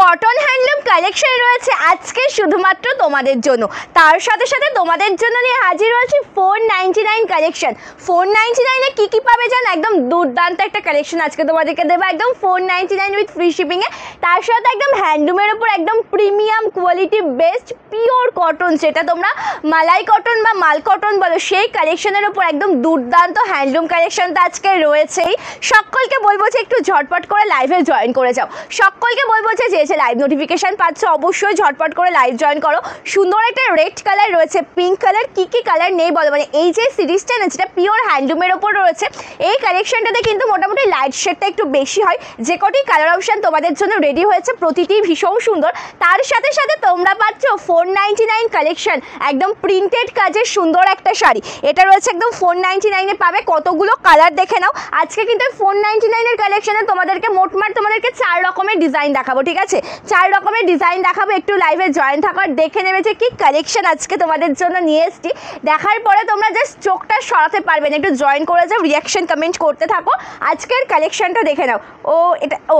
Cotton handloom collection রয়েছে আজকে শুধুমাত্র তোমাদের জন্য। তার সাথে সাথে তোমাদের জন্য নিয়ে হাজির হয়েছি 499 কালেকশন। 499 এ কি পাবে জানো? একদম দুর্দান্ত একটা কালেকশন আজকে তোমাদেরকে দেবো, একদম 499 উইথ ফ্রি শিপিং এ। তার সাথে একদম হ্যান্ডলুমের উপর একদম premium quality best pure cotton, যেটা তোমরা মালাই কটন বা মাল কটন বলো, সেই কালেকশনের উপর একদম দুর্দান্ত হ্যান্ডলুম কালেকশন তো আজকে রয়েছেই। সকলকে বলবো যে একটু ঝটপট করে লাইভে জয়েন করে যাও। সকলকে বলবো যে লাইভ নোটিফিকেশন পাচ্ছ অবশ্যই ঝটপট করে লাইভ জয়েন করো। সুন্দর একটা রেড কালার রয়েছে, পিঙ্ক কালার, কি কালার নেই বলো, মানে এই যে সিরিজটা না যেটা পিওর হ্যান্ডলুমের ওপর রয়েছে, এই কালেকশনটাতে কিন্তু মোটামুটি লাইট শেডটা একটু বেশি হয়। যে কটি কালার অপশান তোমাদের জন্য রেডি হয়েছে প্রতিটি ভীষণ সুন্দর। তার সাথে সাথে তোমরা পাচ্ছ 499 কালেকশন, একদম প্রিন্টেড কাজের সুন্দর একটা শাড়ি। এটা রয়েছে একদম 499 এ পাবে। কতগুলো কালার দেখে নাও। আজকে কিন্তু 499 এর কালেকশনে তোমাদেরকে মোটমাট তোমাদেরকে 4 রকমের ডিজাইন দেখাবো, ঠিক আছে? 4 রকমের ডিজাইন দেখাবো। একটু লাইভে জয়েন থাকো আর দেখে নেবে যে কি কালেকশন আজকে তোমাদের জন্য নিয়ে এসেছি। দেখার পরে তোমরা জাস্ট চোখটা সরাতে পারবে না, একটু জয়েন করে যাও, রিয়াকশন কমেন্ট করতে থাকো। আজকের কালেকশনটা দেখে নাও।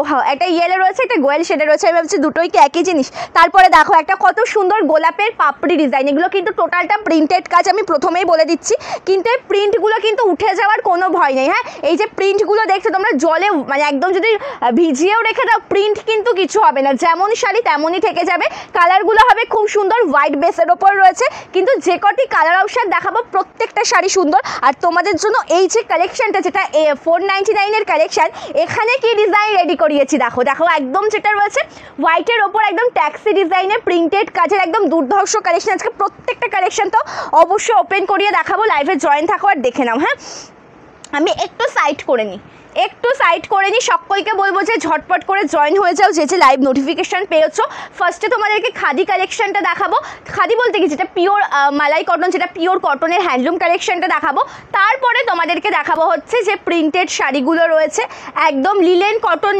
হ্যাঁ, একটা ইয়েলো রয়েছে, একটা গোয়েল শেডে রয়েছে। আমি ভাবছি দুটোই কি একই জিনিস। তারপরে দেখো একটা কত সুন্দর গোলাপের পাপড়ি ডিজাইন। এগুলো কিন্তু টোটালটা প্রিন্টেড কাজ, আমি প্রথমেই বলে দিচ্ছি। কিন্তু এই প্রিন্টগুলো কিন্তু উঠে যাওয়ার কোনো ভয় নেই। হ্যাঁ, এই যে প্রিন্টগুলো দেখছো তোমরা, জলে মানে একদম যদি ভিজিয়েও রেখে দাও প্রিন্ট কিন্তু কিছু হবে না, যেমন শাড়ি তেমনই থেকে যাবে। কালারগুলো হবে খুব সুন্দর, হোয়াইট বেসের ওপর রয়েছে। কিন্তু যে কটি কালার অপশান দেখাবো প্রত্যেকটা শাড়ি সুন্দর। আর তোমাদের জন্য এই যে কালেকশনটা, যেটা 499 এর কালেকশন, এখানে কি ডিজাইন রেডি করিয়েছি দেখো। দেখো একদম যেটা রয়েছে হোয়াইটের ওপর একদম ট্যাক্সি ডিজাইনের প্রিন্টেড কাজের একদম দুর্ধর্ষ কালেকশন। আজকে প্রত্যেকটা কালেকশন তো অবশ্যই ওপেন করিয়ে দেখাবো। লাইভে জয়েন থাকো আর দেখে নাও। হ্যাঁ, আমি একটু সাইড করে নিই। সকলকে বলবো যে ঝটপট করে জয়েন হয়ে যাও, যে লাইভ নোটিফিকেশান পেয়েছো। ফার্স্টে তোমাদেরকে খাদি কালেকশনটা দেখাবো। খাদি বলতে কি, যেটা পিওর মালাই কটন, যেটা পিওর কটনের হ্যান্ডলুম কালেকশনটা দেখাবো। তারপরে তোমাদেরকে দেখাবো হচ্ছে যে প্রিন্টেড শাড়িগুলো রয়েছে, একদম লিলেন কটন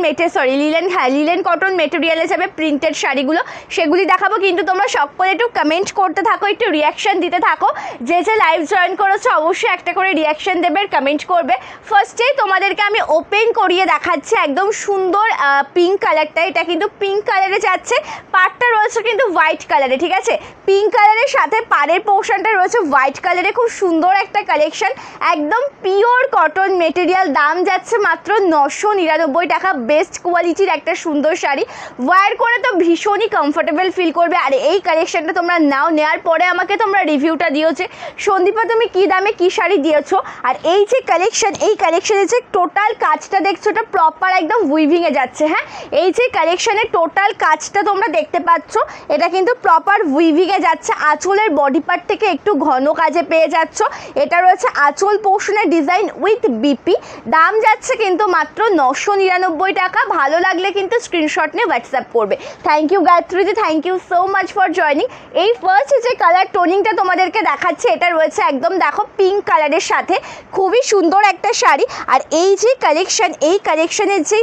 মেটেরিয়ালে যাবে প্রিন্টেড শাড়িগুলো, সেগুলি দেখাবো। কিন্তু তোমরা সকলে একটু কমেন্ট করতে থাকো, একটু রিয়াকশান দিতে থাকো। যে লাইভ জয়েন করেছো অবশ্যই একটা করে রিয়াকশান দেবে, কমেন্ট করবে। ফার্স্টেই তোমাদেরকে আমি ওপেন করিয়ে দেখাচ্ছি একদম সুন্দর পিঙ্ক কালারটা। এটা কিন্তু পিঙ্ক কালারে যাচ্ছে, পাড়টা রয়েছে কিন্তু হোয়াইট কালারে, ঠিক আছে? পিঙ্ক কালারের সাথে পাড়ের পোর্শনটা রয়েছে হোয়াইট কালারে। খুব সুন্দর একটা কালেকশন, একদম পিওর কটন মেটেরিয়াল। দাম যাচ্ছে মাত্র 999 টাকা। বেস্ট কোয়ালিটির একটা সুন্দর শাড়ি, ওয়্যার করে তো ভীষণই কমফোর্টেবল ফিল করবে। আর এই কালেকশনটা তোমরা নাও, নেওয়ার পরে আমাকে তোমরা রিভিউটা দিও যে সন্দীপা তুমি কী দামে কী শাড়ি দিয়েছো। আর এই যে কালেকশন, এই কালেকশনের যে টোটাল কাজটা দেখছো, ওটা প্রপার একদম উইভিংয়ে যাচ্ছে। হ্যাঁ, এই যে কালেকশনের টোটাল কাজটা তোমরা দেখতে পাচ্ছ, এটা কিন্তু প্রপার উইভিংয়ে যাচ্ছে। আঁচলের বডি পার্ট থেকে একটু ঘন কাজে পেয়ে যাচ্ছ। এটা রয়েছে আঁচল পোর্শনের ডিজাইন উইথ বিপি। দাম যাচ্ছে কিন্তু মাত্র 999 টাকা। ভালো লাগলে কিন্তু স্ক্রিনশট নিয়ে হোয়াটসঅ্যাপ করবে। Thank you Gayatriji, thank you so much for joining. এই ফার্স্ট যে কালার টোনিংটা তোমাদেরকে দেখাচ্ছে, এটা রয়েছে একদম দেখো পিঙ্ক কালারের সাথে, খুবই সুন্দর একটা শাড়ি। আর এই যে কালেকশন, এই কালেকশনের যে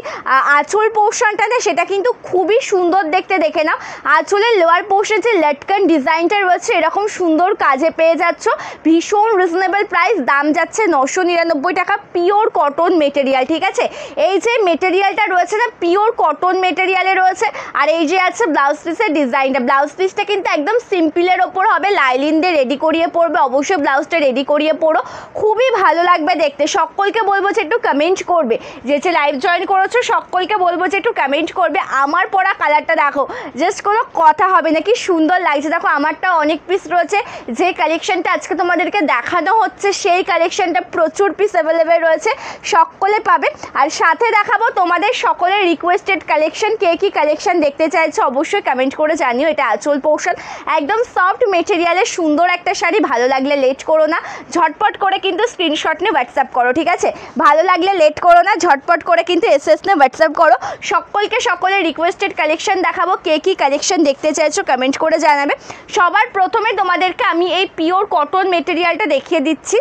আঁচল পোর্শনটা না, সেটা কিন্তু খুবই সুন্দর দেখতে। দেখে নাও আঁচলের লোয়ার পোর্শন যে লটকান ডিজাইনটা রয়েছে, এরকম সুন্দর কাজে পেয়ে যাচ্ছ। ভীষণ রিজনেবল প্রাইস, দাম যাচ্ছে 999 টাকা। পিওর কটন মেটেরিয়াল, ঠিক আছে? এই যে মেটেরিয়ালটা রয়েছে না, পিওর কটন মেটেরিয়ালে রয়েছে। আর এই যে আছে ব্লাউজ পিসের ডিজাইনটা, ব্লাউজ পিসটা কিন্তু একদম সিম্পলের ওপর হবে, লাইলিন দিয়ে রেডি করিয়ে পরবে। অবশ্যই ব্লাউজটা রেডি করিয়ে পরো, খুবই ভালো লাগবে দেখতে। সকলকে বলবো যে একটু কমেন্ট করবে। যে লাইভ জয়েন করেছো সকলকে বলবো যে একটু কমেন্ট করবে। আমার পরা কালারটা দেখো, জাস্ট কোনো কথা হবে না, কি সুন্দর লাগছে। দেখো আমারটা অনেক পিস রয়েছে। যে কালেকশনটা আজকে তোমাদেরকে দেখানো হচ্ছে, সেই কালেকশনটা প্রচুর পিস অ্যাভেলেবেল রয়েছে, সকলে পাবে। আর সাথে দেখাবো তোমাদের সকলের রিকোয়েস্টেড কালেকশন। কে কী কালেকশন দেখতে চাইছো অবশ্যই কমেন্ট করে জানিও। এটা আঁচল পোর্শন, একদম সফট মেটেরিয়ালের সুন্দর একটা শাড়ি। ভালো লাগলে লেট করো না, ঝটপট করে কিন্তু স্ক্রিনশট নিয়ে হোয়াটসঅ্যাপ করো, ঠিক আছে? ভালো লাগলে লেট করো না, ঝটপট করে কিন্তু এসএস নিয়ে হোয়াটসঅ্যাপ করো। সকলকে সকলের রিকোয়েস্টেড কালেকশন দেখাবো। কে কী কালেকশন দেখতে চাইছো কমেন্ট করে জানাবে। সবার প্রথমে তোমাদেরকে আমি এই পিওর কটন মেটেরিয়ালটা দেখিয়ে দিচ্ছি।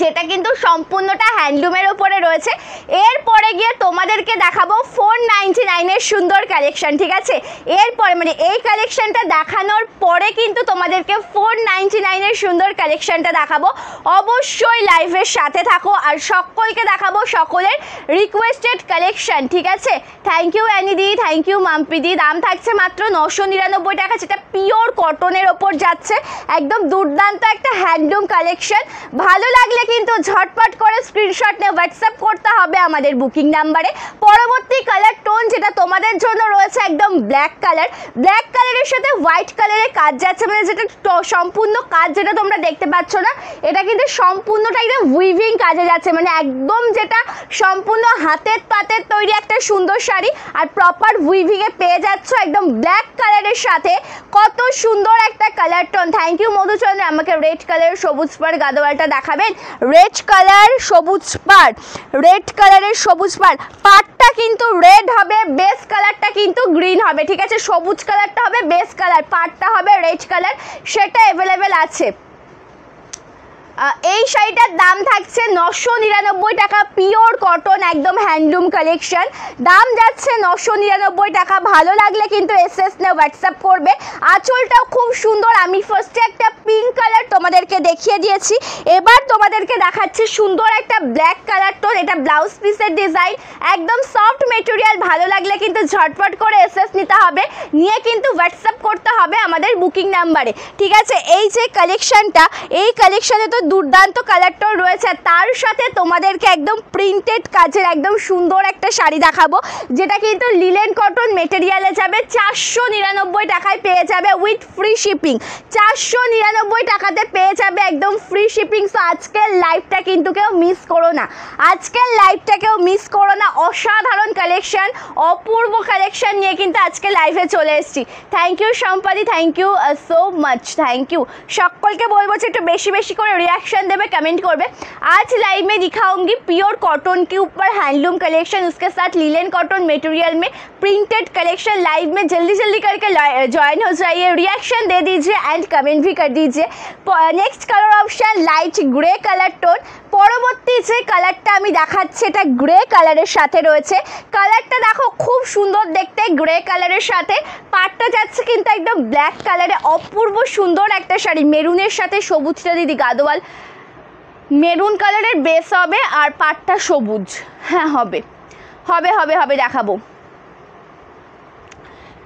যেটা কিন্তু সম্পূর্ণটা হ্যান্ডলুমের ওপরে রয়েছে। এরপরে গিয়ে তোমাদেরকে দেখাবো 499 সুন্দর কালেকশন, ঠিক আছে। এরপরে মানে এই কালেকশনটা দেখানোর পরে কিন্তু তোমাদেরকে 499 সুন্দর কালেকশনটা দেখাবো। অবশ্যই লাইভের সাথে থাকো আর সকলকে দেখাবো সকলের রিকোয়েস্টেড কালেকশন, ঠিক আছে। থ্যাংক ইউ অ্যানিদি, থ্যাংক ইউ মাম্পিদি। দাম থাকছে মাত্র 999 টাকা, যেটা পিওর কটনের ওপর যাচ্ছে। একদম দুর্দান্ত একটা হ্যান্ডলুম কালেকশন। ভালো লাগলে কিন্তু ঝটপট করে স্ক্রিনশট নিয়ে হোয়াটসঅ্যাপ করতে হবে আমাদের বুকিং নাম্বারে। পরবর্তী কালার টোন যেটা তোমাদের জন্য রয়েছে একদম ব্ল্যাক কালার। ব্ল্যাক কালারের সাথে হোয়াইট কালারের কাজ যাচ্ছে, মানে যেটা সম্পূর্ণ কাজ যেটা তোমরা দেখতে পাচ্ছ না, এটা কিন্তু সম্পূর্ণটা একদম উইভিং কাজে যাচ্ছে, মানে একদম যেটা সম্পূর্ণ হাতের পাতের তৈরি একটা সুন্দর শাড়ি আর প্রপার উইভিংয়ে পেয়ে যাচ্ছ একদম ব্ল্যাক কালারের সাথে। কত সুন্দর একটা colour tone. Thank you Madhuchandra. আমাকে রেড কালারের সবুজ পাড় গাদোয়ালটা দেখাবেন। রেড কালার সবুজ পাড়, রেড কালারের সবুজ পাড়, পাড়টা কিন্তু রেড হবে, বেস কালারটা কিন্তু গ্রিন হবে, ঠিক আছে। সবুজ কালারটা হবে বেস কালার, পাড়টা হবে রেড কালার, সেটা অ্যাভেলেবেল আছে। এই শাড়িটার দাম থাকছে 999 টাকা, পিওর কটন একদম হ্যান্ডলুম কালেকশন। দাম যাচ্ছে 999 টাকা। ভালো লাগলে কিন্তু এসএস নে হোয়াটসঅ্যাপ করবে। আঁচলটাও খুব সুন্দর। আমি ফার্স্টে একটা পিঙ্ক কালার তোমাদেরকে দেখিয়ে দিয়েছি, এবার তোমাদেরকে দেখাচ্ছি সুন্দর একটা ব্ল্যাক কালার টোন। এটা ব্লাউজ পিসের ডিজাইন, একদম সফট মেটেরিয়াল। ভালো লাগলে কিন্তু ঝটপট করে এসএস নিতে হবে, নিয়ে কিন্তু হোয়াটসঅ্যাপ করতে হবে আমাদের বুকিং নাম্বারে, ঠিক আছে। এই যে কালেকশনটা, এই কালেকশনে তো দুর্দান্ত কালারটাও রয়েছে, তার সাথে তোমাদেরকে একদম প্রিন্টেড কাজের একদম সুন্দর একটা শাড়ি দেখাবো, যেটা কিন্তু লিলেন কটন মেটেরিয়ালে যাবে। 499 টাকায় পেয়ে যাবে উইথ ফ্রি শিপিং। 499 টাকাতে পেয়ে যাবে একদম ফ্রি শিপিং। সো আজকের লাইভটা কিন্তু কেউ মিস করো না, আজকের লাইভটা কেউ মিস করো না। অসাধারণ কালেকশন, অপূর্ব কালেকশন নিয়ে কিন্তু আজকে লাইভে চলে এসেছি। থ্যাংক ইউ সম্পাদি, thank you so much, thank you. সকলকে বলবো যে একটু বেশি বেশি করে रिएक्शन देवे, कमेंट करबे। आज लाइव में दिखाऊंगी प्योर कॉटन के ऊपर हैंडलूम कलेक्शन, उसके साथ लिलेन कॉटन मटेरियल में प्रिंटेड कलेक्शन। लाइव में जल्दी जल्दी करके ज्वाइन हो जाइए, रिएक्शन दे दीजिए एंड कमेंट भी कर दीजिए। Next colour option light grey colour tone. পরবর্তী যে কালারটা আমি দেখাচ্ছি এটা গ্রে কালারের সাথে রয়েছে। কালারটা দেখো খুব সুন্দর দেখতে, গ্রে কালারের সাথে পাটটা যাচ্ছে কিন্তু একদম ব্ল্যাক কালারে। অপূর্ব সুন্দর একটা শাড়ি, মেরুনের সাথে সবুজটা দিদি গাদোয়াল, মেরুন কালারের বেস হবে আর পাটটা সবুজ। হ্যাঁ হবে হবে হবে হবে দেখাবো।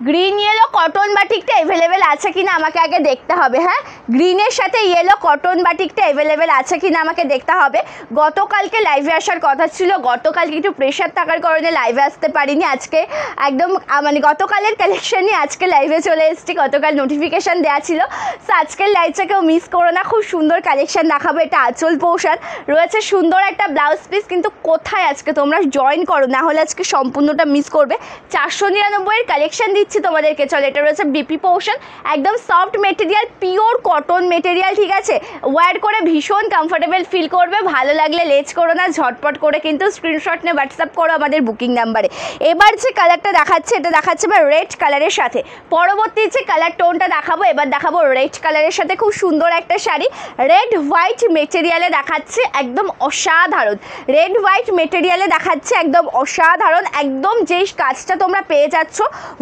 গ্রিন ইয়েলো কটন বাটিকটা অ্যাভেলেবেল আছে কিনা আমাকে আগে দেখতে হবে। হ্যাঁ, গ্রিনের সাথে ইয়েলো কটন বাটিকটা অ্যাভেলেবেল আছে কিনা আমাকে দেখতে হবে। গতকালকে লাইভে আসার কথা ছিল, গতকালকে একটু প্রেশার থাকার কারণে লাইভে আসতে পারিনি। আজকে একদম মানে গতকালের কালেকশন নিয়ে আজকে লাইভে চলে এসেছি, গতকাল নোটিফিকেশান দেওয়া ছিল। সো আজকের লাইভটা কেউ মিস করো না, খুব সুন্দর কালেকশন দেখাবো। এটা আঁচল পোশাক রয়েছে, সুন্দর একটা ব্লাউজ পিস। কিন্তু কোথায় আজকে তোমরা জয়েন করো, না হলে আজকে সম্পূর্ণটা মিস করবে। 499 কালেকশন তোমাদেরকে। চলো, এটা রয়েছে বিপি পোর্শন, একদম soft material, pure cotton material, ঠিক আছে। ওয়্যার করে ভীষণ কমফোর্টেবল ফিল করবে। ভালো লাগলে লেজ করো না, ঝটপট করে কিন্তু স্ক্রিনশট নিয়ে হোয়াটসঅ্যাপ করো আমাদের বুকিং নাম্বারে। এবার যে কালারটা দেখাচ্ছে এটা দেখাচ্ছে এবার রেড কালারের সাথে। পরবর্তী যে কালার টোনটা দেখাবো এবার দেখাবো রেড কালারের সাথে। খুব সুন্দর একটা শাড়ি, রেড হোয়াইট মেটেরিয়ালে দেখাচ্ছে, একদম অসাধারণ। রেড হোয়াইট মেটেরিয়ালে দেখাচ্ছে, একদম অসাধারণ। একদম যেই কাজটা তোমরা পেয়ে যাচ্ছ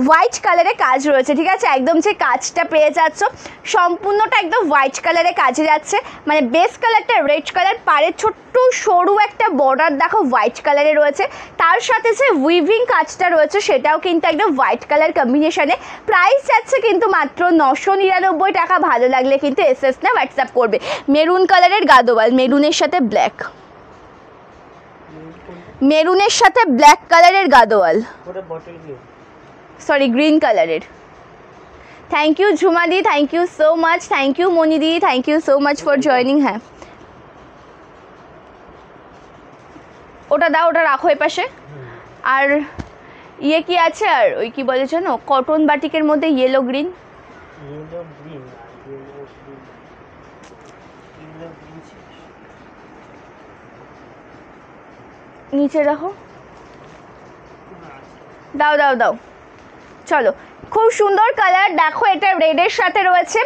হোয়াইট কালারে কাজ রয়েছে, ঠিক আছে। একদম যে কাজটা পেয়ে যাচ্ছ সম্পূর্ণটা একদম হোয়াইট কালারে কাজে যাচ্ছে, মানে বেস কালারটা রেড কালার, পাড়ে ছোট্ট সরু একটা বর্ডার দেখো হোয়াইট কালারে রয়েছে। তার সাথে যে উইভিং কাজটা রয়েছে সেটাও কিন্তু একদম হোয়াইট কালার কম্বিনেশনে। প্রাইস যাচ্ছে কিন্তু মাত্র 999 টাকা। ভালো লাগলে কিন্তু এসএস না হোয়াটসঅ্যাপ করবে। মেরুন কালারের গাদোয়াল, মেরুনের সাথে ব্ল্যাক, মেরুনের সাথে ব্ল্যাক কালারের গাদোয়াল, সরি গ্রিন কালারের। থ্যাংক ইউ ঝুমাদি, thank you so much, thank you মনিদি, thank you so much for joining. হ্যাঁ ওটা দাও, ওটা রাখো এ পাশে। আর ইয়ে কি আছে, আর ওই কি বলে জানো, কটন বাটিকের মধ্যে ইয়েলো গ্রিন, নিচে রাখো, দাও দাও দাও। চলো খুব সুন্দর কালার, দেখো এটা রেডের সাথে রয়েছে,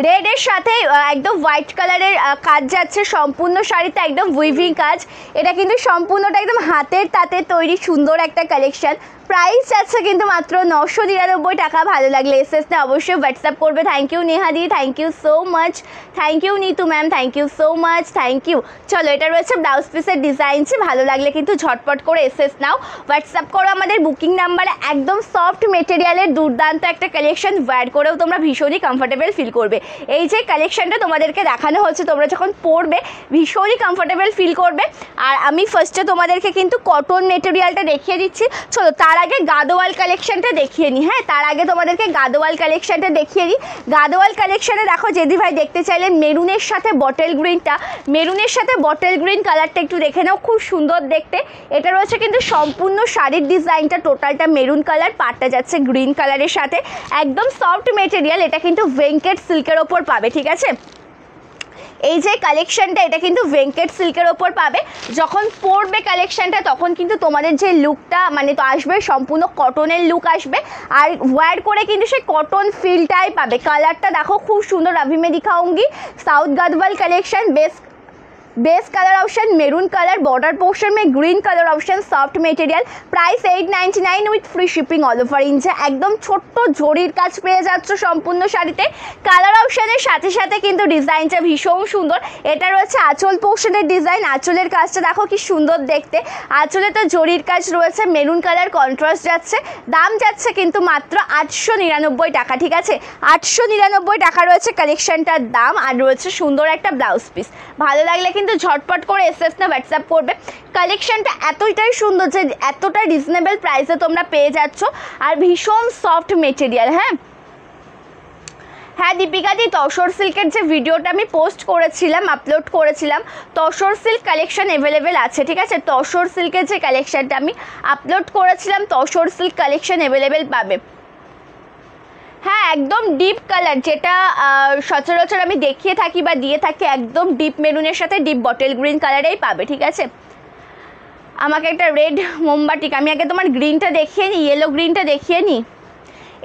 রেডের সাথে একদম হোয়াইট কালারের কাজ যাচ্ছে সম্পূর্ণ শাড়িতে, একদম উইভিং কাজ। এটা কিন্তু সম্পূর্ণটা একদম হাতের তাতে তৈরি সুন্দর একটা কালেকশন। প্রাইস আছে কিন্তু মাত্র 999 টাকা। ভালো লাগলে এসএসতে অবশ্যই হোয়াটসঅ্যাপ করবে। থ্যাংক ইউ নেহাদি, thank you so much, thank you Nitu ma'am, thank you so much, thank you. চলো এটা রয়েছে ব্লাউজ পিসের ডিজাইনছে, ভালো লাগলে কিন্তু ঝটপট করে এসএস নাও, হোয়াটসঅ্যাপ করো আমাদের বুকিং নাম্বারে। একদম সফট মেটেরিয়ালের দুর্দান্ত একটা কালেকশন, ওয়্যার করেও তোমরা ভীষণই কমফোর্টেবল ফিল করবে। এই যে কালেকশনটা তোমাদেরকে দেখানো হচ্ছে, তোমরা যখন পরবে ভীষণই কমফোর্টেবল ফিল করবে। আর আমি ফার্স্টে তোমাদেরকে কিন্তু কটন মেটেরিয়ালটা দেখিয়ে দিচ্ছি। চলো তার আগে গাদোয়াল কালেকশনটা দেখিয়ে নিই। হ্যাঁ, তার আগে তোমাদেরকে গাদোয়াল কালেকশনটা দেখিয়ে নিই। গাদোয়াল কালেকশনে দেখো যেদি ভাই দেখতে চাইলে মেরুনের সাথে বটল গ্রিনটা, মেরুনের সাথে বটল গ্রিন কালারটা একটু দেখে নাও, খুব সুন্দর দেখতে। এটা রয়েছে কিন্তু সম্পূর্ণ শাড়ির ডিজাইনটা টোটালটা মেরুন কালার, পাটটা যাচ্ছে গ্রিন কালারের সাথে, একদম সফট মেটেরিয়াল। এটা কিন্তু ভেঙ্কেট সিল্কের ওপর পাবে, ঠিক আছে। এই যে কালেকশনটা এটা কিন্তু ভেঙ্কেট সিল্কের ওপর পাবে। যখন পরবে কালেকশনটা তখন কিন্তু তোমাদের যে লুকটা মানে তো আসবে সম্পূর্ণ কটনের লুক আসবে, আর ওয়্যার করে কিন্তু সেই কটন ফিলটাই পাবে। কালারটা দেখো খুব সুন্দর, अभी मैं दिखाऊंगी south Garhwal collection. Base colour option maroon colour, border portion में green colour option, soft material. Price 899 with free shipping all over India. একদম ছোট্ট জরির কাজ পেয়ে যাচ্ছ সম্পূর্ণ শাড়িতে। কালার অপশনের সাথে সাথে কিন্তু ডিজাইনটা ভীষণ সুন্দর। এটা রয়েছে আঁচল পোর্শনের ডিজাইন, আঁচলের কাজটা দেখো কি সুন্দর দেখতে। আঁচলে তো জরির কাজ রয়েছে, মেরুন কালার কন্ট্রাস্ট যাচ্ছে। দাম যাচ্ছে কিন্তু মাত্র 899 টাকা, ঠিক আছে। 899 টাকা রয়েছে কালেকশনটার দাম, আর রয়েছে সুন্দর একটা ব্লাউজ পিস। ভালো লাগলে কিন্তু ঝটপট করে এসএস না হোয়াটসঅ্যাপ করবে। কালেকশনটা এতটাই সুন্দর যে এতটা রিজনেবল প্রাইসে তোমরা পেয়ে যাচ্ছ, আর ভীষণ সফট মেটেরিয়াল। হ্যাঁ হ্যাঁ দীপিকা দি, তসর সিল্কের যে ভিডিওটা আমি পোস্ট করেছিলাম, আপলোড করেছিলাম, তসর সিল্ক কালেকশন অ্যাভেলেবেল আছে, ঠিক আছে। তসর সিল্কের যে কালেকশনটা আমি আপলোড করেছিলাম, তসর সিল্ক কালেকশন অ্যাভেলেবেল পাবে। হ্যাঁ একদম ডিপ কালার, যেটা সচরাচর আমি দেখিয়ে থাকি বা দিয়ে থাকি, একদম ডিপ মেরুনের সাথে ডিপ বটল গ্রিন কালারেই পাবে, ঠিক আছে। আমাকে একটা রেড মোমবাটিক, আমি আগে তোমার গ্রিনটা দেখিয়ে নিই, ইয়েলো গ্রিনটা দেখিয়ে নিই।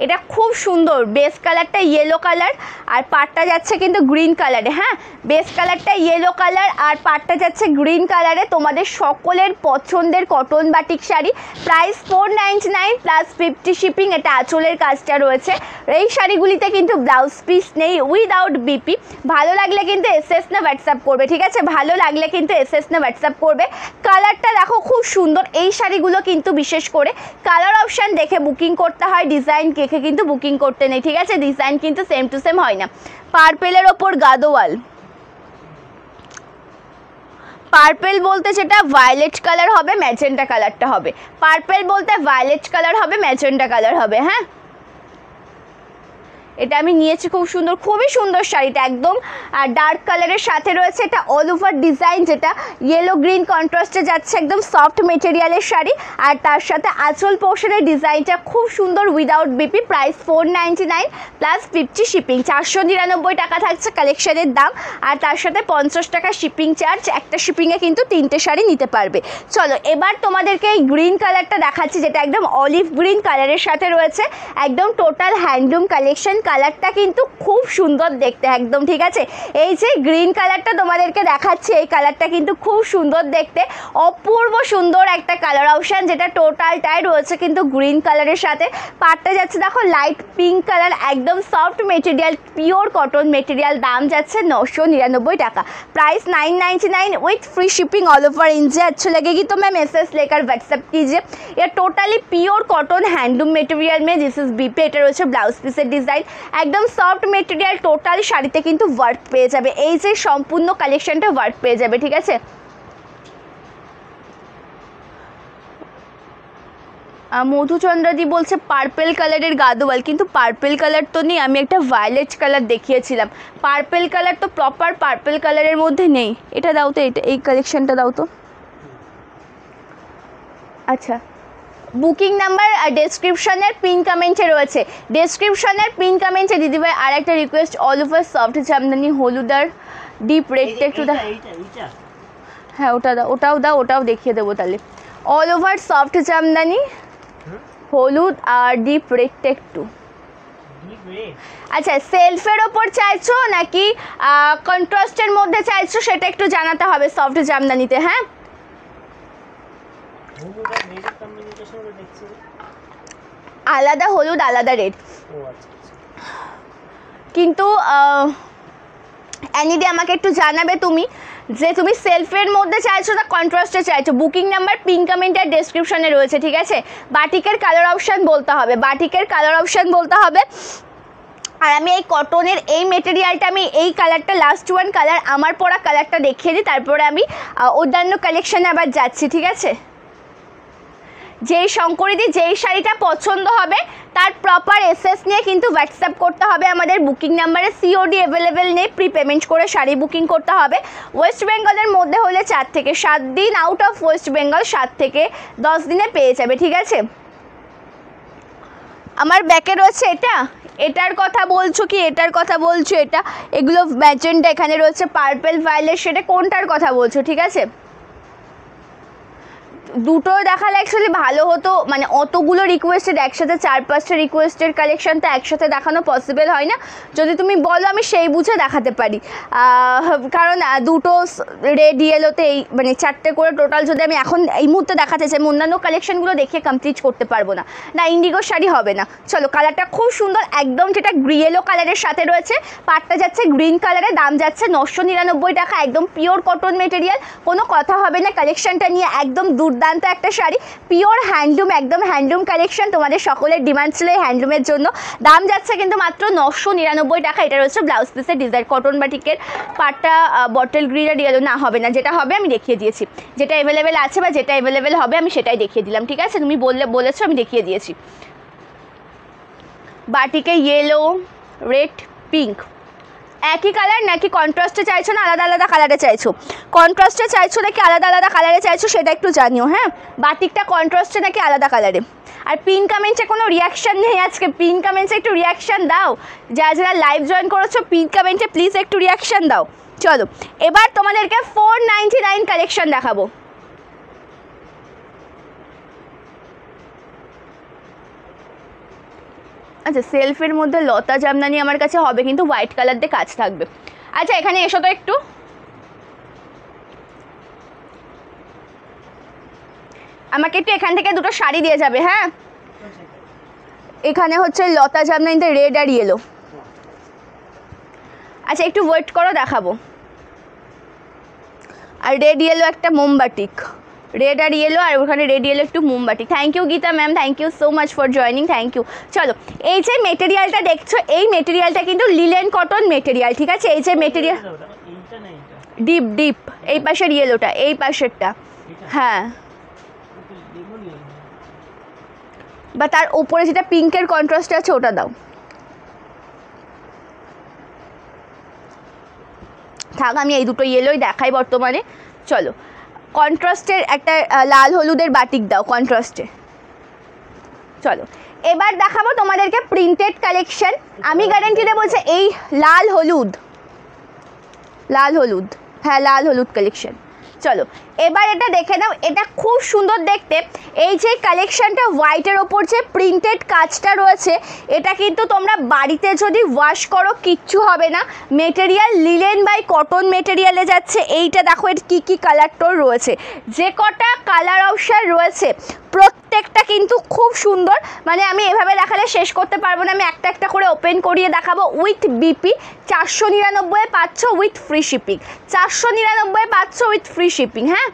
এটা খুব সুন্দর, বেস কালারটা ইয়েলো কালার আর পাটটা যাচ্ছে কিন্তু গ্রিন কালারে। হ্যাঁ বেস কালারটা ইয়েলো কালার আর পাটটা যাচ্ছে গ্রিন কালারে। তোমাদের সকলের পছন্দের cotton batik sari. Price 499 plus 50 shipping. এটা আঁচলের কাজটা রয়েছে। এই শাড়িগুলিতে কিন্তু ব্লাউজ পিস নেই, উইদাউট বিপি। ভালো লাগলে কিন্তু এসএস না হোয়াটসঅ্যাপ করবে, ঠিক আছে। ভালো লাগলে কিন্তু এসএস না হোয়াটসঅ্যাপ করবে। কালারটা দেখো খুব সুন্দর। এই শাড়িগুলো কিন্তু বিশেষ করে কালার অপশান দেখে বুকিং করতে হয়, ডিজাইন দেখে কিন্তু বুকিং করতে নেই, ঠিক আছে। ডিজাইন কিন্তু সেম টু সেম হয় না। পার্পেলের ওপর গাদোয়াল, পার্পেল বলতে যেটা ভায়োলেট কালার হবে, ম্যাজেন্টা কালারটা হবে। পার্পেল বলতে ভায়োলেট কালার হবে, ম্যাজেন্টা কালার হবে। হ্যাঁ এটা আমি নিয়েছি, খুব সুন্দর, খুবই সুন্দর শাড়িটা, একদম ডার্ক কালারের সাথে রয়েছে। এটা অল ওভার ডিজাইন, যেটা ইয়েলো গ্রিন কন্ট্রাস্টে যাচ্ছে, একদম সফট মেটেরিয়ালের শাড়ি। আর তার সাথে আঁচল পোর্শনের ডিজাইনটা খুব সুন্দর, without BP. Price 499 plus 50 shipping. 499 টাকা থাকছে কালেকশনের দাম, আর তার সাথে 50 টাকা শিপিং চার্জ। একটা শিপিংয়ে কিন্তু 3টে শাড়ি নিতে পারবে। চলো এবার তোমাদেরকে এই গ্রিন কালারটা দেখাচ্ছি, যেটা একদম অলিভ গ্রিন কালারের সাথে রয়েছে, একদম টোটাল হ্যান্ডলুম কালেকশন। কালারটা কিন্তু খুব সুন্দর দেখতে, একদম, ঠিক আছে। এই যে গ্রিন কালারটা তোমাদেরকে দেখাচ্ছি, এই কালারটা কিন্তু খুব সুন্দর দেখতে, অপূর্ব সুন্দর একটা কালার অপশান, যেটা টোটালটাই রয়েছে কিন্তু গ্রিন কালারের সাথে। পাটটা যাচ্ছে দেখো লাইট পিঙ্ক কালার, একদম soft material, pure cotton material. দাম যাচ্ছে 999 টাका। Price 999 with free shipping all over India. अच्छी लगेगी तो मैं मैसेज लेकर व्हाट्सएप कीजिए। ये totally pure cotton handloom material में, दिस इज बीपी। এটা রয়েছে ব্লাউজ পিসের ডিজাইন, একদম সফট মেটেরিয়াল। টোটাল শাড়িতে কিন্তু ওয়ার্ক পেয়ে যাবে, এই যে সম্পূর্ণ কালেকশনটা ওয়ার্ক পেয়ে যাবে, ঠিক আছে। মধুচন্দ্রাদি বলছে পার্পেল কালারের গাদোয়াল, কিন্তু পার্পেল কালার তো নেই, আমি একটা ভায়োলেট কালার দেখিয়েছিলাম। পার্পেল কালার তো প্রপার পার্পেল কালারের মধ্যে নেই। এটা দাও তো, এটা এই কালেকশনটা দাও তো। আচ্ছা বুকিং নাম্বার ডেসক্রিপশনের পিন কমেন্টে রয়েছে, ডেসক্রিপশনের পিন কমেন্টে দিদিভাই। আর একটা request, all over soft jamdani হলুদার ডিপ রেডটা একটু দাও। হ্যাঁ ওটা দাও, ওটাও দাও, ওটাও দেখিয়ে দেবো তাহলে। অল ওভার সফট জামদানি, হলুদ আর ডিপ রেডটা একটু। আচ্ছা, সেলফের ওপর চাইছো নাকি কন্ট্রাস্টের মধ্যে চাইছো সেটা একটু জানাতে হবে সফট জামদানিতে। হ্যাঁ, আলাদা হলুদ আলাদা রেড, কিন্তু অ্যানিদি আমাকে একটু জানাবে তুমি যে তুমি সেলফের মধ্যে চাইছো না কন্ট্রাস্টে চাইছো। বুকিং নাম্বার পিন কমেন্ট আর ডেসক্রিপশনে রয়েছে, ঠিক আছে। বাটিকের কালার অপশান বলতে হবে, বাটিকের কালার অপশান বলতে হবে। আর আমি এই কটনের এই মেটেরিয়ালটা, আমি এই কালারটা লাস্ট ওয়ান কালার আমার পরা কালারটা দেখিয়ে দিই, তারপরে আমি অন্যান্য কালেকশানে আবার যাচ্ছি, ঠিক আছে। যেই শঙ্করীদি যেই শাড়িটা পছন্দ হবে তার প্রপার এসএস নিয়ে কিন্তু হোয়াটসঅ্যাপ করতে হবে আমাদের বুকিং নাম্বারে। সিওডি অ্যাভেলেবেল নেই, প্রি পেমেন্ট করে শাড়ি বুকিং করতে হবে। ওয়েস্ট বেঙ্গলের মধ্যে হলে 4 থেকে 7 দিন, আউট অফ ওয়েস্ট বেঙ্গল 7 থেকে 10 দিনে পেয়ে যাবে, ঠিক আছে। আমার ব্যাকে রয়েছে এটা, এটার কথা বলছো কি এটার কথা বলছো? এটা এগুলো ম্যাজেন্ডা, এখানে রয়েছে পার্পল ভায়োলেট, সেটা কোনটার কথা বলছো? ঠিক আছে, দুটো দেখালে অ্যাকচুয়ালি ভালো হতো, মানে অতগুলো রিকোয়েস্টেড একসাথে 4-5টা রিকোয়েস্টের কালেকশন তো একসাথে দেখানো পসিবল হয় না। যদি তুমি বলো আমি সেই বুঝে দেখাতে পারি, কারণ দুটো রেড ইয়েলোতে এই মানে 4টে করে টোটাল যদি আমি এখন এই মুহূর্তে দেখাতে চাই, আমি অন্যান্য কালেকশনগুলো দেখিয়ে কমপ্লিট করতে পারবো না, না ইন্ডিগো শাড়ি হবে না। চলো, কালারটা খুব সুন্দর একদম, যেটা ইয়েলো কালারের সাথে রয়েছে, পাটটা যাচ্ছে গ্রিন কালারে, দাম যাচ্ছে 999 টাকা, একদম পিওর কটন মেটেরিয়াল, কোনো কথা হবে না কালেকশনটা নিয়ে। একদম দুর্দান্ত একটা শাড়ি, পিওর হ্যান্ডলুম, একদম হ্যান্ডলুম কালেকশন, তোমাদের সকলের ডিমান্ড ছিল এই হ্যান্ডলুমের জন্য। দাম যাচ্ছে কিন্তু মাত্র 999 টাকা। এটা রয়েছে ব্লাউজ পিসের ডিজাইন, কটন বাটিকের, পাটটা বটল গ্রিন আর ইয়েলো না হবে না, যেটা হবে আমি দেখিয়ে দিয়েছি, যেটা অ্যাভেলেবেল আছে বা যেটা অ্যাভেলেবেল হবে আমি সেটাই দেখিয়ে দিলাম, ঠিক আছে। তুমি বলেছো আমি দেখিয়ে দিয়েছি। বাটিকে ইয়েলো, রেড, পিঙ্ক একই কালার নাকি কন্ট্রাস্টে চাইছো না আলাদা আলাদা কালারে চাইছো? কন্ট্রাস্টে চাইছো নাকি আলাদা আলাদা কালারে চাইছো সেটা একটু জানিও। হ্যাঁ, বাটিকটা কন্ট্রাস্টে নাকি আলাদা কালারে? আর পিন কমেন্টসে কোনো রিয়াকশান নেই আজকে, পিন কমেন্টসে একটু রিয়াকশান দাও, যারা যারা লাইভ জয়েন করেছো পিন কমেন্টে প্লিজ একটু রিয়াকশান দাও। চলো, এবার তোমাদেরকে 499 কালেকশন দেখাবো। আচ্ছা, সেলফের মধ্যে লতা জামদানি আমার কাছে হবে, কিন্তু হোয়াইট কালার দিয়ে কাজ থাকবে। আচ্ছা, এখানে এসো তো একটু, আমাকে একটু এখান থেকে দুটো শাড়ি দিয়ে যাবে। হ্যাঁ, এখানে হচ্ছে লতা জামদানিতে রেড আর ইয়েলো। আচ্ছা, একটু ওয়েট করো, দেখাবো। আর রেড ইয়েলো একটা মোমবাটিক, রেড আর ইয়েলো, আর ওখানে রেড ইয়েলো একটু মোমবাটি। Thank you Geeta ma'am, thank you so much for joining, thank you. চলো, এই যে মেটেরিয়ালটা দেখছো, এই মেটেরিয়ালটা কিন্তু লিলেন কটন মেটেরিয়াল, ঠিক আছে। এই যে মেটেরিয়াল ডিপ ডিপ, এই পাশের ইয়েলোটা, এই পাশেরটা, হ্যাঁ, বা তার ওপরে যেটা পিঙ্কের কন্ট্রাস্ট আছে ওটা দাও। থাক, আমি এই দুটো ইয়েলোই দেখাই বর্তমানে। চলো, কন্ট্রাস্টের একটা লাল হলুদের বাটিক দাও কন্ট্রাস্টে। চলো, এবার দেখাবো তোমাদেরকে প্রিন্টেড কালেকশন। আমি গ্যারেন্টি দেবো যে এই লাল হলুদ, লাল হলুদ, হ্যাঁ লাল হলুদ কালেকশন। চলো, এবার এটা দেখে নাও, এটা খুব সুন্দর দেখতে। এই যে কালেকশনটা হোয়াইটের ওপর যে প্রিন্টেড কাজটা রয়েছে, এটা কিন্তু তোমরা বাড়িতে যদি ওয়াশ করো কিচ্ছু হবে না। মেটেরিয়াল লিলেন বাই কটন মেটেরিয়ালে যাচ্ছে। এইটা দেখো এর কী কী কালার টোর রয়েছে, যে কটা কালার অপশান রয়েছে প্রত্যেকটা কিন্তু খুব সুন্দর। মানে আমি এভাবে দেখালে শেষ করতে পারবো না, আমি একটা একটা করে ওপেন করিয়ে দেখাবো। উইথ বিপি 499 পাচ্ছ উইথ ফ্রি শিপিং, 499 পাচ্ছ উইথ ফ্রি শিপিং। হ্যাঁ,